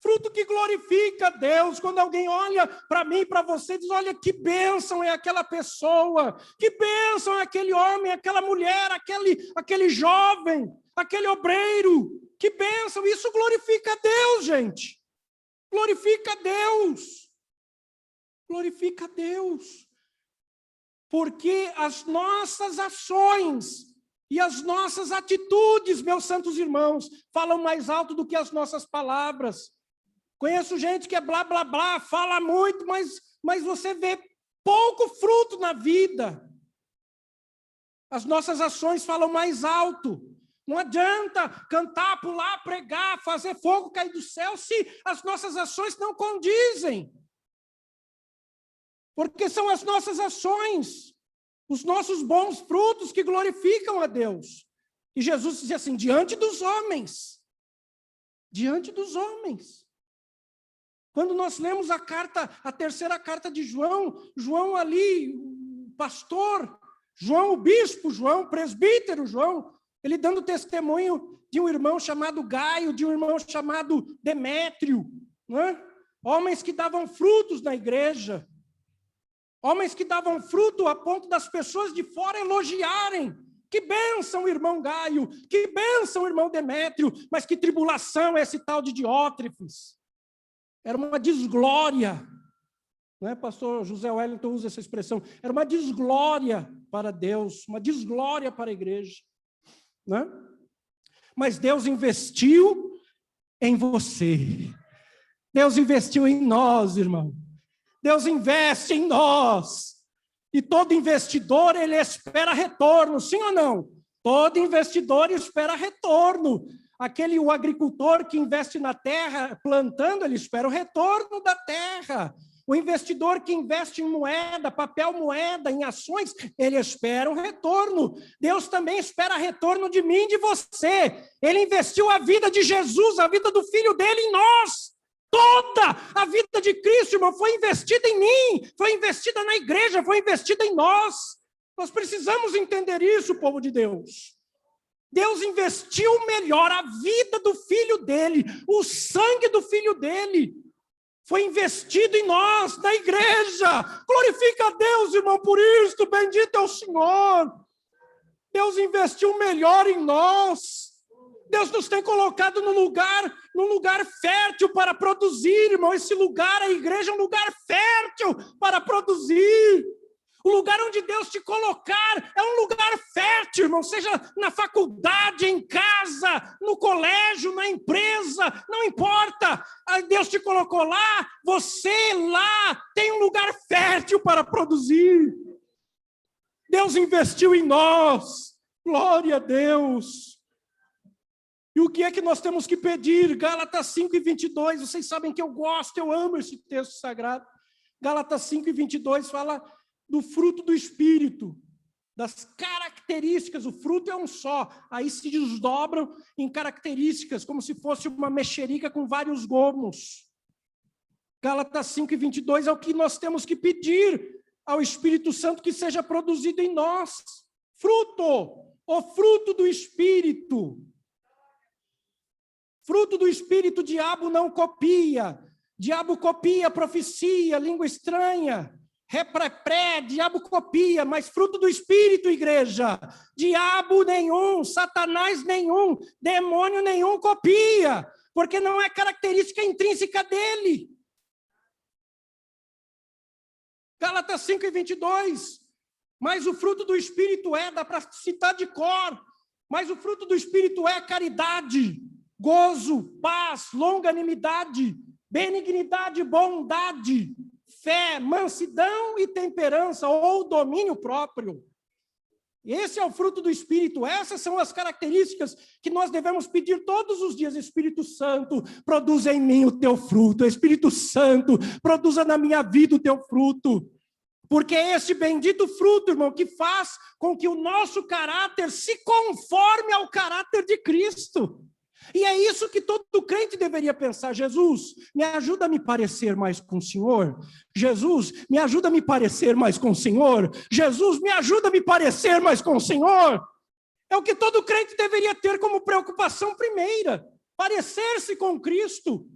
Fruto que glorifica a Deus. Quando alguém olha para mim, para você, diz: olha que bênção é aquela pessoa, que bênção é aquele homem, aquela mulher, aquele jovem, aquele obreiro, que bênção. Isso glorifica a Deus, gente. Glorifica a Deus. Glorifica a Deus. Porque as nossas ações e as nossas atitudes, meus santos irmãos, falam mais alto do que as nossas palavras. Conheço gente que é blá, blá, blá, fala muito, mas você vê pouco fruto na vida. As nossas ações falam mais alto. Não adianta cantar, pular, pregar, fazer fogo cair do céu, se as nossas ações não condizem. Porque são as nossas ações, os nossos bons frutos que glorificam a Deus. E Jesus dizia assim: diante dos homens. Diante dos homens. Quando nós lemos a terceira carta de João ali, o pastor, João o bispo, João o presbítero, João, ele dando testemunho de um irmão chamado Gaio, de um irmão chamado Demétrio, né? Homens que davam frutos na igreja, homens que davam fruto a ponto das pessoas de fora elogiarem Que bênção, irmão Gaio, que bênção, irmão Demétrio, mas que tribulação é esse tal de Diótrefes. Era uma desglória, não é? Pastor José Wellington usa essa expressão, era uma desglória para Deus, uma desglória para a igreja, não é? Mas Deus investiu em você, Deus investiu em nós, irmão, Deus investe em nós. E todo investidor, ele espera retorno, sim ou não? Todo investidor espera retorno. O agricultor que investe na terra, plantando, ele espera o retorno da terra. O investidor que investe em moeda, papel moeda, em ações, ele espera um retorno. Deus também espera retorno de mim e de você. Ele investiu a vida de Jesus, a vida do Filho dele em nós. Toda a vida de Cristo, irmão, foi investida em mim, foi investida na igreja, foi investida em nós. Nós precisamos entender isso, povo de Deus. Deus investiu melhor a vida do Filho dele, o sangue do Filho dele, foi investido em nós, na igreja. Glorifica a Deus, irmão, por isto, bendito é o Senhor. Deus investiu melhor em nós. Deus nos tem colocado num lugar fértil para produzir, irmão. Esse lugar, a igreja, é um lugar fértil para produzir. O lugar onde Deus te colocar é um lugar fértil, irmão. Seja na faculdade, em casa, no colégio, na empresa, não importa. Deus te colocou lá, você lá tem um lugar fértil para produzir. Deus investiu em nós. Glória a Deus. E o que é que nós temos que pedir? Gálatas 5:22, vocês sabem que eu gosto, eu amo esse texto sagrado. Gálatas 5:22 fala do fruto do Espírito, das características, o fruto é um só, aí se desdobram em características, como se fosse uma mexerica com vários gomos. Gálatas 5:22 é o que nós temos que pedir ao Espírito Santo que seja produzido em nós. Fruto, o fruto do Espírito. Fruto do Espírito, o diabo não copia. Diabo copia profecia, língua estranha. Repré, diabo copia, mas fruto do Espírito, igreja. Diabo nenhum, Satanás nenhum, demônio nenhum copia, porque não é característica intrínseca dele. Gálatas 5:22. Mas o fruto do Espírito dá para citar de cor, mas o fruto do Espírito é caridade, gozo, paz, longanimidade, benignidade, bondade, fé, mansidão e temperança, ou domínio próprio. Esse é o fruto do Espírito, essas são as características que nós devemos pedir todos os dias. Espírito Santo, produza em mim o teu fruto. Espírito Santo, produza na minha vida o teu fruto. Porque é este bendito fruto, irmão, que faz com que o nosso caráter se conforme ao caráter de Cristo. E é isso que todo crente deveria pensar. Jesus, me ajuda a me parecer mais com o Senhor. Jesus, me ajuda a me parecer mais com o Senhor. Jesus, me ajuda a me parecer mais com o Senhor. É o que todo crente deveria ter como preocupação primeira. Parecer-se com Cristo.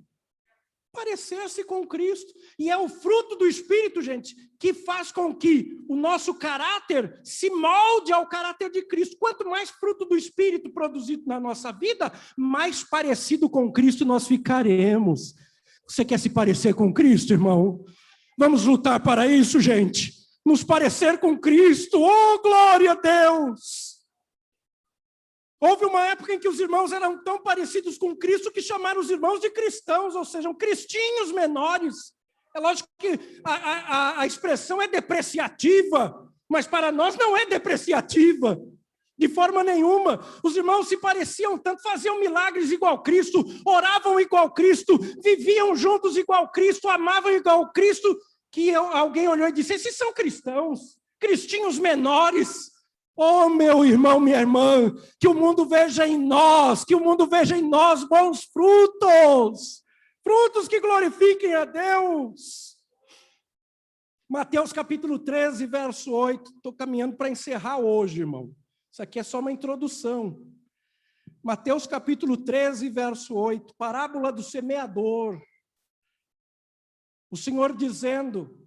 Parecer-se com Cristo. E é o fruto do Espírito, gente, que faz com que o nosso caráter se molde ao caráter de Cristo. Quanto mais fruto do Espírito produzido na nossa vida, mais parecido com Cristo nós ficaremos. Você quer se parecer com Cristo, irmão? Vamos lutar para isso, gente. Nos parecer com Cristo. Oh, glória a Deus! Houve uma época em que os irmãos eram tão parecidos com Cristo que chamaram os irmãos de cristãos, ou seja, cristinhos menores. É lógico que a expressão é depreciativa, mas para nós não é depreciativa, de forma nenhuma. Os irmãos se pareciam tanto, faziam milagres igual Cristo, oravam igual Cristo, viviam juntos igual Cristo, amavam igual Cristo, que alguém olhou e disse, esses são cristãos, cristinhos menores. Oh, meu irmão, minha irmã, que o mundo veja em nós, bons frutos, frutos que glorifiquem a Deus. Mateus capítulo 13, verso 8, estou caminhando para encerrar hoje, irmão. Isso aqui é só uma introdução. Mateus capítulo 13, verso 8, parábola do semeador. O Senhor dizendo,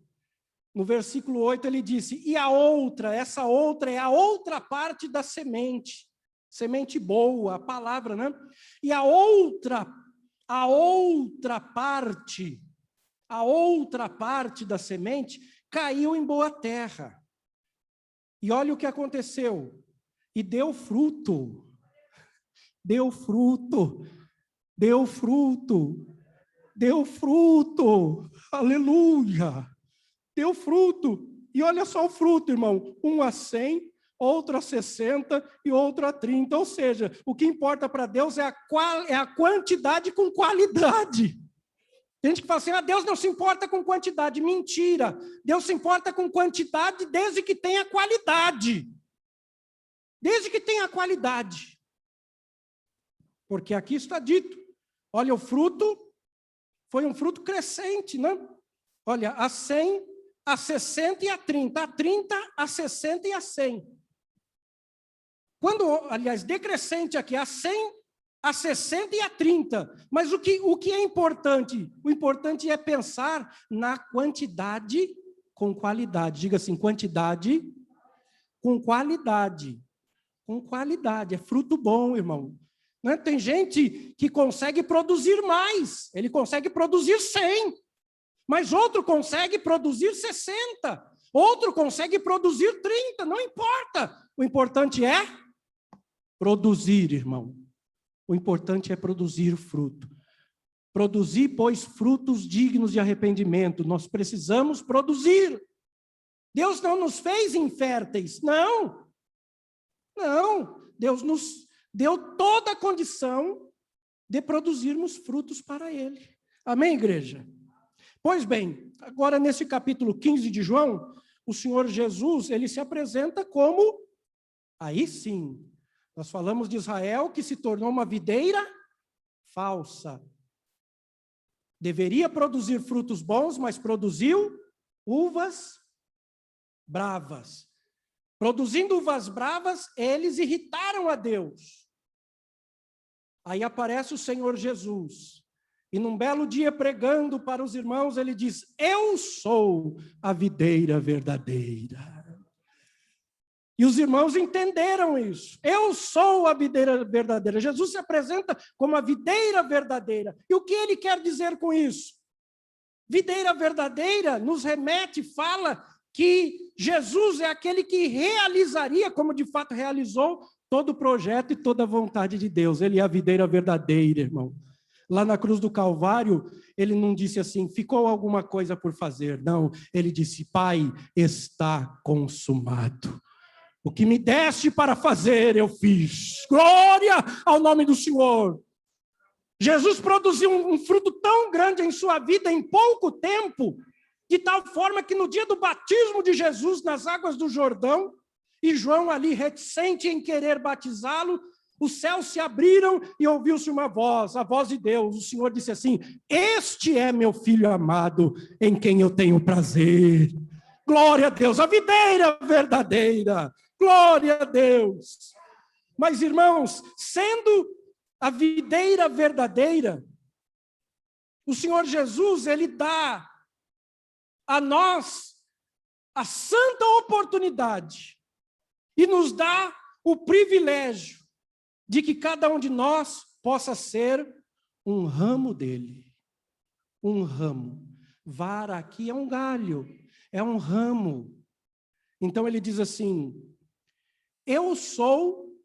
No versículo 8 ele disse, e a outra, essa outra é a outra parte da semente. Semente boa, a palavra, né? E a outra parte da semente caiu em boa terra. E olha o que aconteceu. E deu fruto. Deu fruto. Deu fruto. Deu fruto. Aleluia. Deu fruto. E olha só o fruto, irmão. Um a 100, outro a 60 e outro a 30. Ou seja, o que importa para Deus é a quantidade com qualidade. Tem gente que fala assim, Deus não se importa com quantidade. Mentira. Deus se importa com quantidade desde que tenha qualidade. Desde que tenha qualidade. Porque aqui está dito. Olha, o fruto foi um fruto crescente, né? Olha, a 100, a 60 e a 30. A 30, a 60 e a 100. Quando, aliás, decrescente aqui, a 100, a 60 e a 30. Mas o que é importante? O importante é pensar na quantidade com qualidade. Diga assim, quantidade com qualidade. Com qualidade. É fruto bom, irmão. Né? Tem gente que consegue produzir mais. Ele consegue produzir 100. Mas outro consegue produzir 60. Outro consegue produzir 30. Não importa. O importante é produzir, irmão. O importante é produzir fruto. Produzir, pois, frutos dignos de arrependimento. Nós precisamos produzir. Deus não nos fez inférteis. Não. Não. Deus nos deu toda a condição de produzirmos frutos para Ele. Amém, igreja? Pois bem, agora nesse capítulo 15 de João, o Senhor Jesus, ele se apresenta como, aí sim, nós falamos de Israel que se tornou uma videira falsa. Deveria produzir frutos bons, mas produziu uvas bravas. Produzindo uvas bravas, eles irritaram a Deus. Aí aparece o Senhor Jesus. E num belo dia pregando para os irmãos, ele diz, eu sou a videira verdadeira. E os irmãos entenderam isso. Eu sou a videira verdadeira. Jesus se apresenta como a videira verdadeira. E o que ele quer dizer com isso? Videira verdadeira nos remete, fala que Jesus é aquele que realizaria, como de fato realizou, todo o projeto e toda a vontade de Deus. Ele é a videira verdadeira, irmão. Lá na cruz do Calvário, ele não disse assim, ficou alguma coisa por fazer. Não, ele disse, Pai, está consumado. O que me deste para fazer, eu fiz. Glória ao nome do Senhor. Jesus produziu um fruto tão grande em sua vida em pouco tempo, de tal forma que no dia do batismo de Jesus nas águas do Jordão, e João ali reticente em querer batizá-lo, os céus se abriram e ouviu-se uma voz, a voz de Deus. O Senhor disse assim, este é meu filho amado, em quem eu tenho prazer. Glória a Deus, a videira verdadeira. Glória a Deus. Mas, irmãos, sendo a videira verdadeira, o Senhor Jesus, ele dá a nós a santa oportunidade e nos dá o privilégio de que cada um de nós possa ser um ramo dele. Um ramo. Vara aqui é um galho, é um ramo. Então ele diz assim, eu sou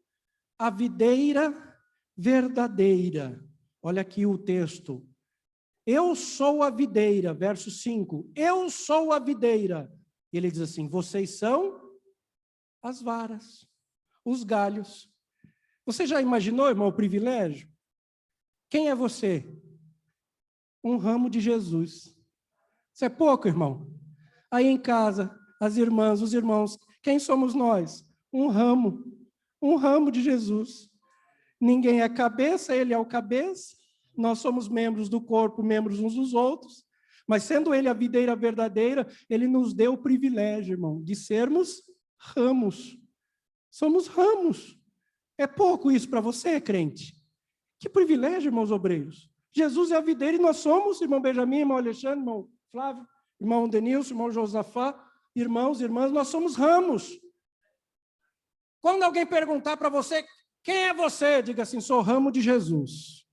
a videira verdadeira. Olha aqui o texto. Eu sou a videira, verso 5. Eu sou a videira. E ele diz assim, vocês são as varas, os galhos. Você já imaginou, irmão, o privilégio? Quem é você? Um ramo de Jesus. Isso é pouco, irmão? Aí em casa, as irmãs, os irmãos, quem somos nós? Um ramo de Jesus. Ninguém é cabeça, ele é o cabeça. Nós somos membros do corpo, membros uns dos outros. Mas sendo ele a videira verdadeira, ele nos deu o privilégio, irmão, de sermos ramos. Somos ramos. É pouco isso para você, crente? Que privilégio, irmãos obreiros. Jesus é a videira e nós somos, irmão Benjamin, irmão Alexandre, irmão Flávio, Irmão Denilson, irmão Josafá, irmãos e irmãs, nós somos ramos. Quando alguém perguntar para você, quem é você? Diga assim, sou ramo de Jesus.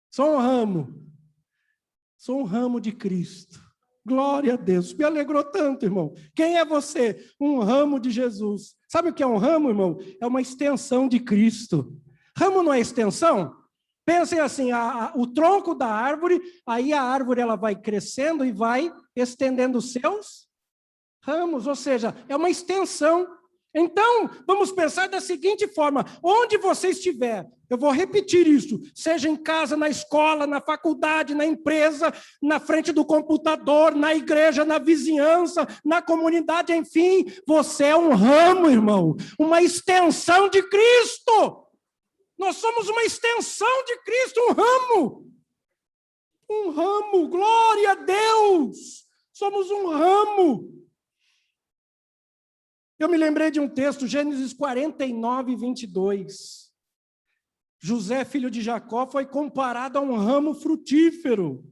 Sou um ramo. Sou um ramo de Cristo. Glória a Deus. Me alegrou tanto, irmão. Quem é você? Um ramo de Jesus. Sabe o que é um ramo, irmão? É uma extensão de Cristo. Ramo não é extensão? Pensem assim, o tronco da árvore, aí a árvore ela vai crescendo e vai estendendo os seus ramos, ou seja, é uma extensão. Então, vamos pensar da seguinte forma, onde você estiver, eu vou repetir isso, seja em casa, na escola, na faculdade, na empresa, na frente do computador, na igreja, na vizinhança, na comunidade, enfim, você é um ramo, irmão, uma extensão de Cristo. Nós somos uma extensão de Cristo, um ramo. Um ramo, glória a Deus. Somos um ramo. Eu me lembrei de um texto, Gênesis 49, 22. José, filho de Jacó, foi comparado a um ramo frutífero.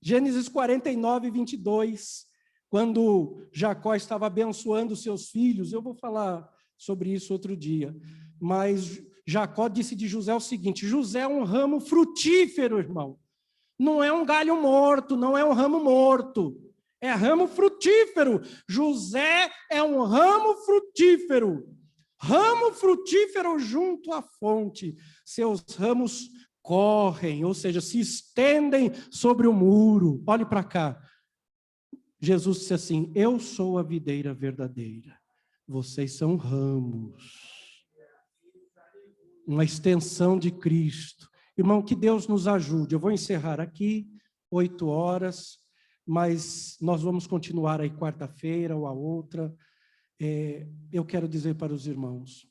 Gênesis 49, 22. Quando Jacó estava abençoando seus filhos, eu vou falar sobre isso outro dia, mas Jacó disse de José o seguinte, José é um ramo frutífero, irmão. Não é um galho morto, não é um ramo morto. É ramo frutífero. José é um ramo frutífero. Ramo frutífero junto à fonte. Seus ramos correm, ou seja, se estendem sobre o muro. Olhe para cá. Jesus disse assim, eu sou a videira verdadeira. Vocês são ramos. Uma extensão de Cristo. Irmão, que Deus nos ajude. Eu vou encerrar aqui, 8 horas, mas nós vamos continuar aí quarta-feira ou a outra. Eu quero dizer para os irmãos,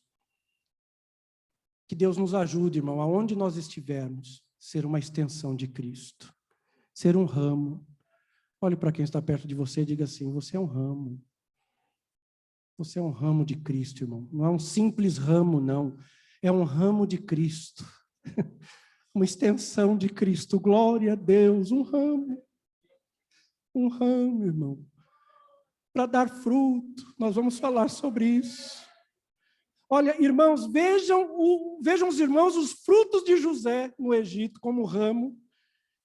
que Deus nos ajude, irmão, aonde nós estivermos, ser uma extensão de Cristo, ser um ramo. Olhe para quem está perto de você e diga assim, você é um ramo. Você é um ramo de Cristo, irmão. Não é um simples ramo, não. É um ramo de Cristo. Uma extensão de Cristo. Glória a Deus. Um ramo. Um ramo, irmão. Para dar fruto. Nós vamos falar sobre isso. Olha, irmãos, vejam os irmãos os frutos de José no Egito como ramo.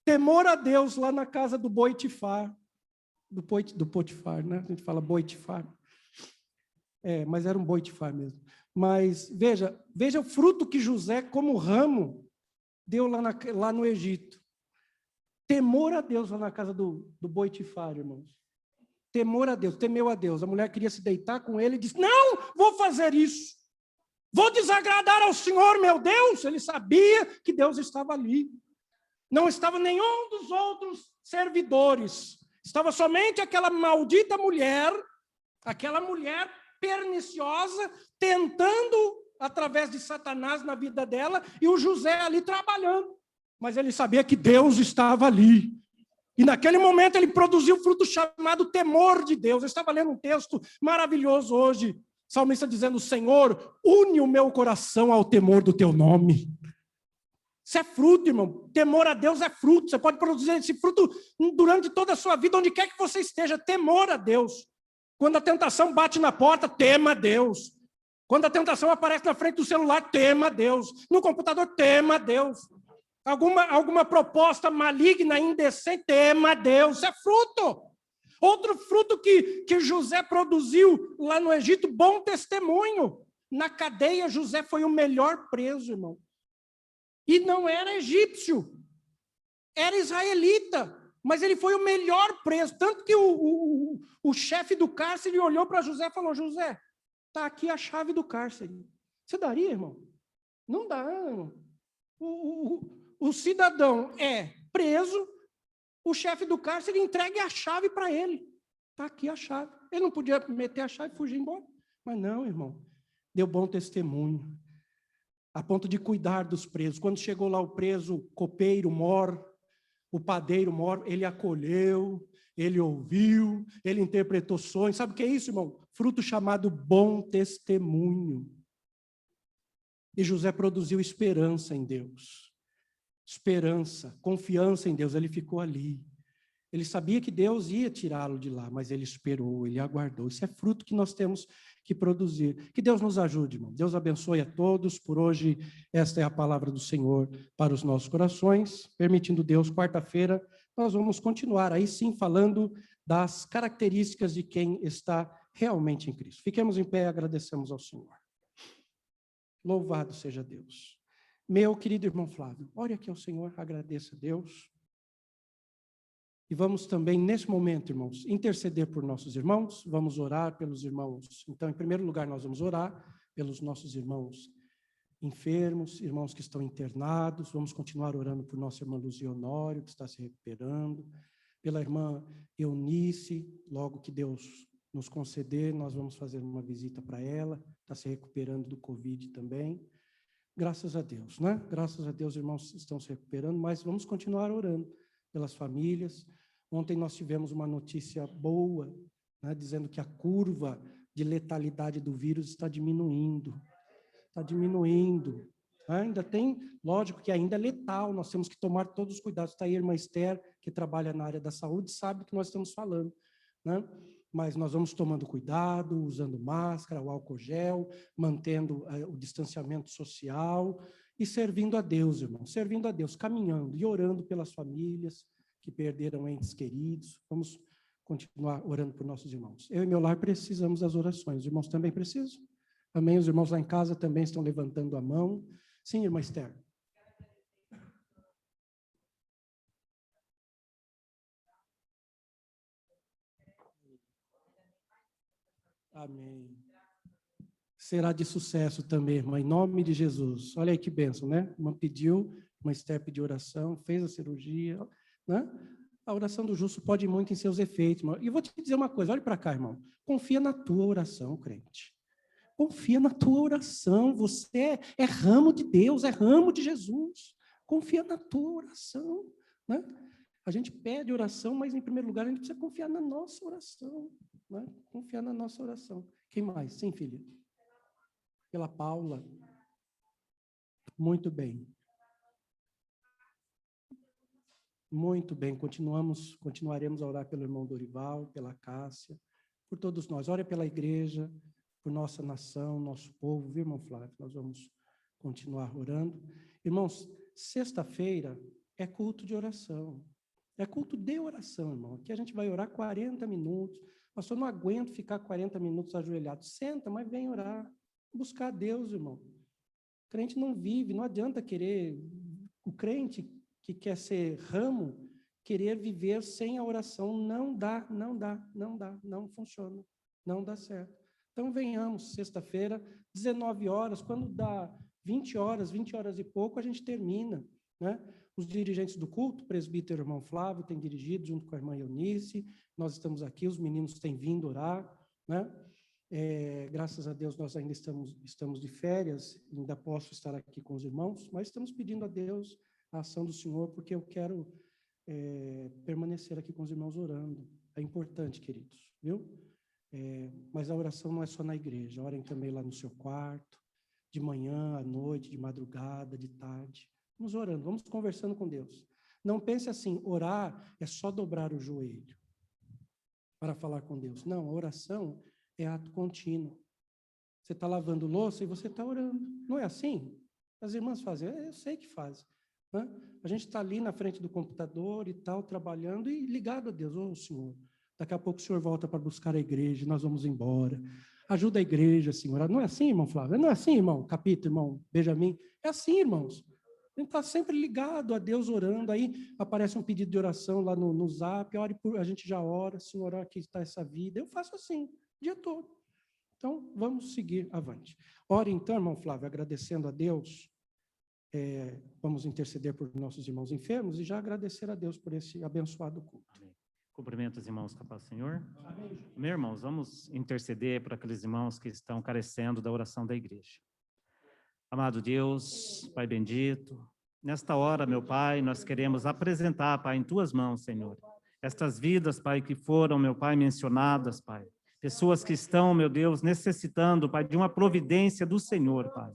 Temor a Deus lá na casa do Boitifar. Do Potifar, né? A gente fala Boitifar. Mas era um Boitifar mesmo. Mas veja o fruto que José, como ramo, deu lá no Egito. Temor a Deus lá na casa do Boitifar, irmãos. Temor a Deus, temeu a Deus. A mulher queria se deitar com ele e disse, não, vou fazer isso. Vou desagradar ao Senhor, meu Deus. Ele sabia que Deus estava ali. Não estava nenhum dos outros servidores. Estava somente aquela maldita mulher, aquela mulher perniciosa, tentando, através de Satanás na vida dela, e o José ali trabalhando. Mas ele sabia que Deus estava ali. E naquele momento ele produziu o fruto chamado temor de Deus. Eu estava lendo um texto maravilhoso hoje, salmista dizendo, Senhor, une o meu coração ao temor do teu nome. Isso é fruto, irmão. Temor a Deus é fruto. Você pode produzir esse fruto durante toda a sua vida, onde quer que você esteja. Temor a Deus. Quando a tentação bate na porta, tema a Deus. Quando a tentação aparece na frente do celular, tema a Deus. No computador, tema a Deus. Alguma proposta maligna, indecente, tema a Deus. Isso é fruto. Outro fruto que José produziu lá no Egito, bom testemunho. Na cadeia, José foi o melhor preso, irmão. E não era egípcio, era israelita. Mas ele foi o melhor preso. Tanto que o chefe do cárcere olhou para José e falou, José, está aqui a chave do cárcere. Você daria, irmão? Não dá, irmão. O cidadão é preso, o chefe do cárcere entregue a chave para ele. Está aqui a chave. Ele não podia meter a chave e fugir embora. Mas não, irmão. Deu bom testemunho. A ponto de cuidar dos presos. Quando chegou lá o preso copeiro mor, o padeiro mor, ele acolheu, ele ouviu, ele interpretou sonhos. Sabe o que é isso, irmão? Fruto chamado bom testemunho. E José produziu esperança em Deus. Esperança, confiança em Deus. Ele ficou ali. Ele sabia que Deus ia tirá-lo de lá, mas ele esperou, ele aguardou. Isso é fruto que nós temos que produzir. Que Deus nos ajude, irmão. Deus abençoe a todos. Por hoje, esta é a palavra do Senhor para os nossos corações. Permitindo Deus, quarta-feira, nós vamos continuar aí sim falando das características de quem está realmente em Cristo. Fiquemos em pé e agradecemos ao Senhor. Louvado seja Deus. Meu querido irmão Flávio, ore aqui ao Senhor, agradeça a Deus. E vamos também, nesse momento, irmãos, interceder por nossos irmãos, vamos orar pelos irmãos. Então, em primeiro lugar, nós vamos orar pelos nossos irmãos enfermos, irmãos que estão internados, vamos continuar orando por nossa irmã Luzia Honório, que está se recuperando, pela irmã Eunice, logo que Deus nos conceder, nós vamos fazer uma visita para ela, está se recuperando do Covid também. Graças a Deus, né? Graças a Deus, irmãos estão se recuperando, mas vamos continuar orando pelas famílias. Ontem nós tivemos uma notícia boa, né, dizendo que a curva de letalidade do vírus está diminuindo. Está diminuindo. Ainda tem, lógico que ainda é letal, nós temos que tomar todos os cuidados. Está aí a irmã Esther, que trabalha na área da saúde, sabe o que nós estamos falando, né? Mas nós vamos tomando cuidado, usando máscara, o álcool gel, mantendo o distanciamento social e servindo a Deus, irmão, servindo a Deus, caminhando e orando pelas famílias que perderam entes queridos. Vamos continuar orando por nossos irmãos. Eu e meu lar precisamos das orações. Os irmãos também precisam? Amém? Os irmãos lá em casa também estão levantando a mão. Sim, irmã Esther. Amém. Será de sucesso também, irmã, em nome de Jesus. Olha aí que bênção, né? Uma pediu, uma Esther pediu oração, fez a cirurgia, né? A oração do justo pode muito em seus efeitos, irmão. E vou te dizer uma coisa, olha para cá, irmão. Confia na tua oração, crente. Confia na tua oração. Você é ramo de Deus, é ramo de Jesus. Confia na tua oração, né? A gente pede oração, mas em primeiro lugar a gente precisa confiar na nossa oração, né? Confiar na nossa oração. Quem mais? Sim, filha. Pela Paula. Muito bem. Muito bem, continuaremos a orar pelo irmão Dorival, pela Cássia, por todos nós. Ore pela igreja, por nossa nação, nosso povo, viu, irmão Flávio? Nós vamos continuar orando. Irmãos, sexta-feira é culto de oração. É culto de oração, irmão. Aqui a gente vai orar 40 minutos. Pastor, não aguento ficar 40 minutos ajoelhado. Senta, mas vem orar. Buscar a Deus, irmão. O crente não vive, não adianta querer... O crente que quer ser ramo, querer viver sem a oração, não dá, não funciona, não dá certo. Então, venhamos, sexta-feira, 19 horas, quando dá 20 horas e pouco, a gente termina, né? Os dirigentes do culto, o presbítero irmão Flávio tem dirigido junto com a irmã Eunice, nós estamos aqui, os meninos têm vindo orar, né? Graças a Deus nós ainda estamos de férias, ainda posso estar aqui com os irmãos, mas estamos pedindo a Deus a ação do Senhor, porque eu quero permanecer aqui com os irmãos orando. É importante, queridos, viu? Mas a oração não é só na igreja, orem também lá no seu quarto, de manhã, à noite, de madrugada, de tarde. Vamos orando, vamos conversando com Deus. Não pense assim, orar é só dobrar o joelho para falar com Deus. Não, a oração é ato contínuo. Você está lavando louça e você está orando. Não é assim? As irmãs fazem, eu sei que fazem. Né? A gente está ali na frente do computador e tal, trabalhando e ligado a Deus. Ô, Senhor, daqui a pouco o Senhor volta para buscar a igreja, nós vamos embora. Ajuda a igreja, Senhor. Não é assim, irmão Flávio? Não é assim, irmão Capito, irmão Benjamin? É assim, irmãos. A gente está sempre ligado a Deus orando, aí aparece um pedido de oração lá no Zap, a gente já ora, Senhor, aqui está essa vida. Eu faço assim, o dia todo. Então, vamos seguir avante. Ore então, irmão Flávio, agradecendo a Deus, vamos interceder por nossos irmãos enfermos e já agradecer a Deus por esse abençoado culto. Amém. Cumprimento os irmãos com a paz do Senhor. Amém. Meus irmãos, vamos interceder por aqueles irmãos que estão carecendo da oração da igreja. Amado Deus, Pai bendito, nesta hora, meu Pai, nós queremos apresentar, Pai, em Tuas mãos, Senhor, estas vidas, Pai, que foram, meu Pai, mencionadas, Pai. Pessoas que estão, meu Deus, necessitando, Pai, de uma providência do Senhor, Pai.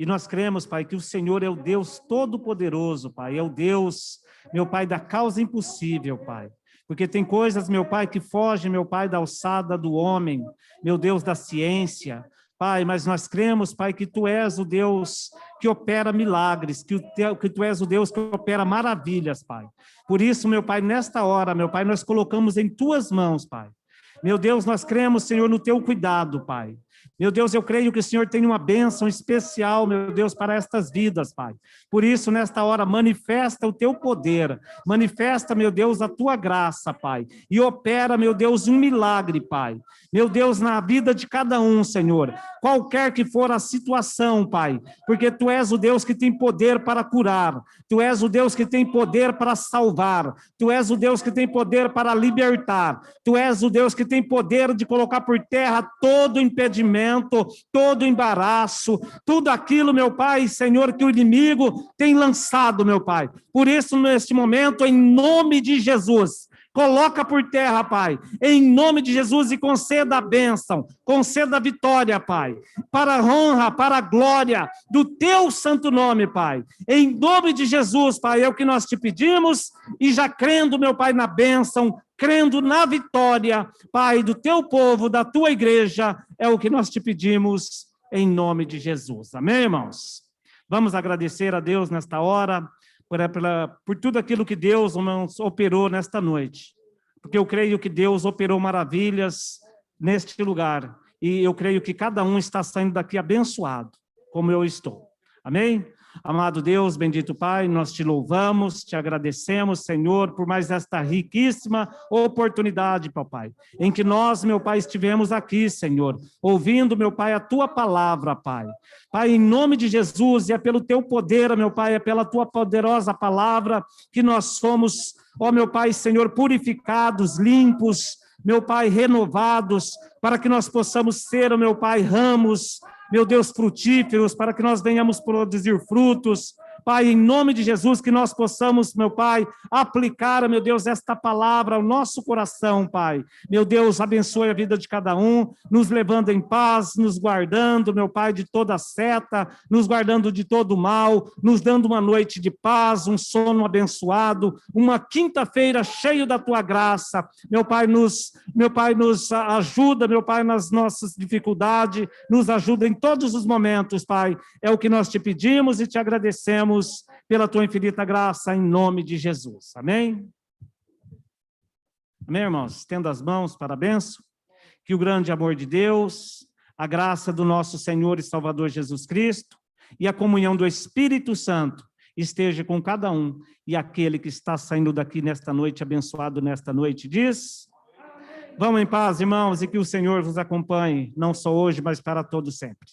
E nós cremos, Pai, que o Senhor é o Deus Todo-Poderoso, Pai, é o Deus, meu Pai, da causa impossível, Pai. porque tem coisas, meu Pai, que fogem, meu Pai, da alçada do homem, meu Deus, da ciência, Pai, mas nós cremos, Pai, que Tu és o Deus que opera milagres, que Tu és o Deus que opera maravilhas, Pai. Por isso, meu Pai, nesta hora, meu Pai, nós colocamos em Tuas mãos, Pai. Meu Deus, nós cremos, Senhor, no Teu cuidado, Pai. Meu Deus, eu creio que o Senhor tem uma bênção especial, meu Deus, para estas vidas, Pai. Por isso, nesta hora, manifesta o Teu poder, manifesta, meu Deus, a Tua graça, Pai, e opera, meu Deus, um milagre, Pai. Meu Deus, na vida de cada um, Senhor, qualquer que for a situação, Pai, porque Tu és o Deus que tem poder para curar, Tu és o Deus que tem poder para salvar, Tu és o Deus que tem poder para libertar, Tu és o Deus que tem poder de colocar por terra todo impedimento, todo embaraço, tudo aquilo, meu Pai, Senhor, que o inimigo tem lançado, meu Pai. Por isso, neste momento, em nome de Jesus, coloca por terra, Pai, em nome de Jesus, e conceda a bênção, conceda a vitória, Pai, para a honra, para a glória do Teu santo nome, Pai. Em nome de Jesus, Pai, é o que nós te pedimos, e já crendo, meu Pai, na bênção, crendo na vitória, Pai, do Teu povo, da Tua igreja, é o que nós te pedimos, em nome de Jesus. Amém, irmãos? Vamos agradecer a Deus nesta hora, por tudo aquilo que Deus, irmãos, operou nesta noite. Porque eu creio que Deus operou maravilhas neste lugar. E eu creio que cada um está saindo daqui abençoado, como eu estou. Amém? Amado Deus, bendito Pai, nós te louvamos, te agradecemos, Senhor, por mais esta riquíssima oportunidade, papai, em que nós, meu Pai, estivemos aqui, Senhor, ouvindo, meu Pai, a Tua palavra, Pai. Pai, em nome de Jesus, e é pelo Teu poder, meu Pai, é pela Tua poderosa palavra que nós somos, ó meu Pai, Senhor, purificados, limpos, meu Pai, renovados, para que nós possamos ser, ó meu Pai, ramos, meu Deus, frutíferos, para que nós venhamos produzir frutos. Pai, em nome de Jesus, que nós possamos, meu Pai, aplicar, meu Deus, esta palavra ao nosso coração, Pai. Meu Deus, abençoe a vida de cada um, nos levando em paz, nos guardando, meu Pai, de toda seta, nos guardando de todo mal, nos dando uma noite de paz, um sono abençoado, uma quinta-feira cheio da Tua graça. Meu Pai, nos ajuda, meu Pai, nas nossas dificuldades, nos ajuda em todos os momentos, Pai. É o que nós te pedimos e te agradecemos pela Tua infinita graça, em nome de Jesus. Amém? Amém, irmãos? Estenda as mãos para a bênção. Que o grande amor de Deus, a graça do nosso Senhor e Salvador Jesus Cristo e a comunhão do Espírito Santo esteja com cada um. E aquele que está saindo daqui nesta noite, abençoado nesta noite, diz: vamos em paz, irmãos, e que o Senhor vos acompanhe, não só hoje, mas para todo sempre.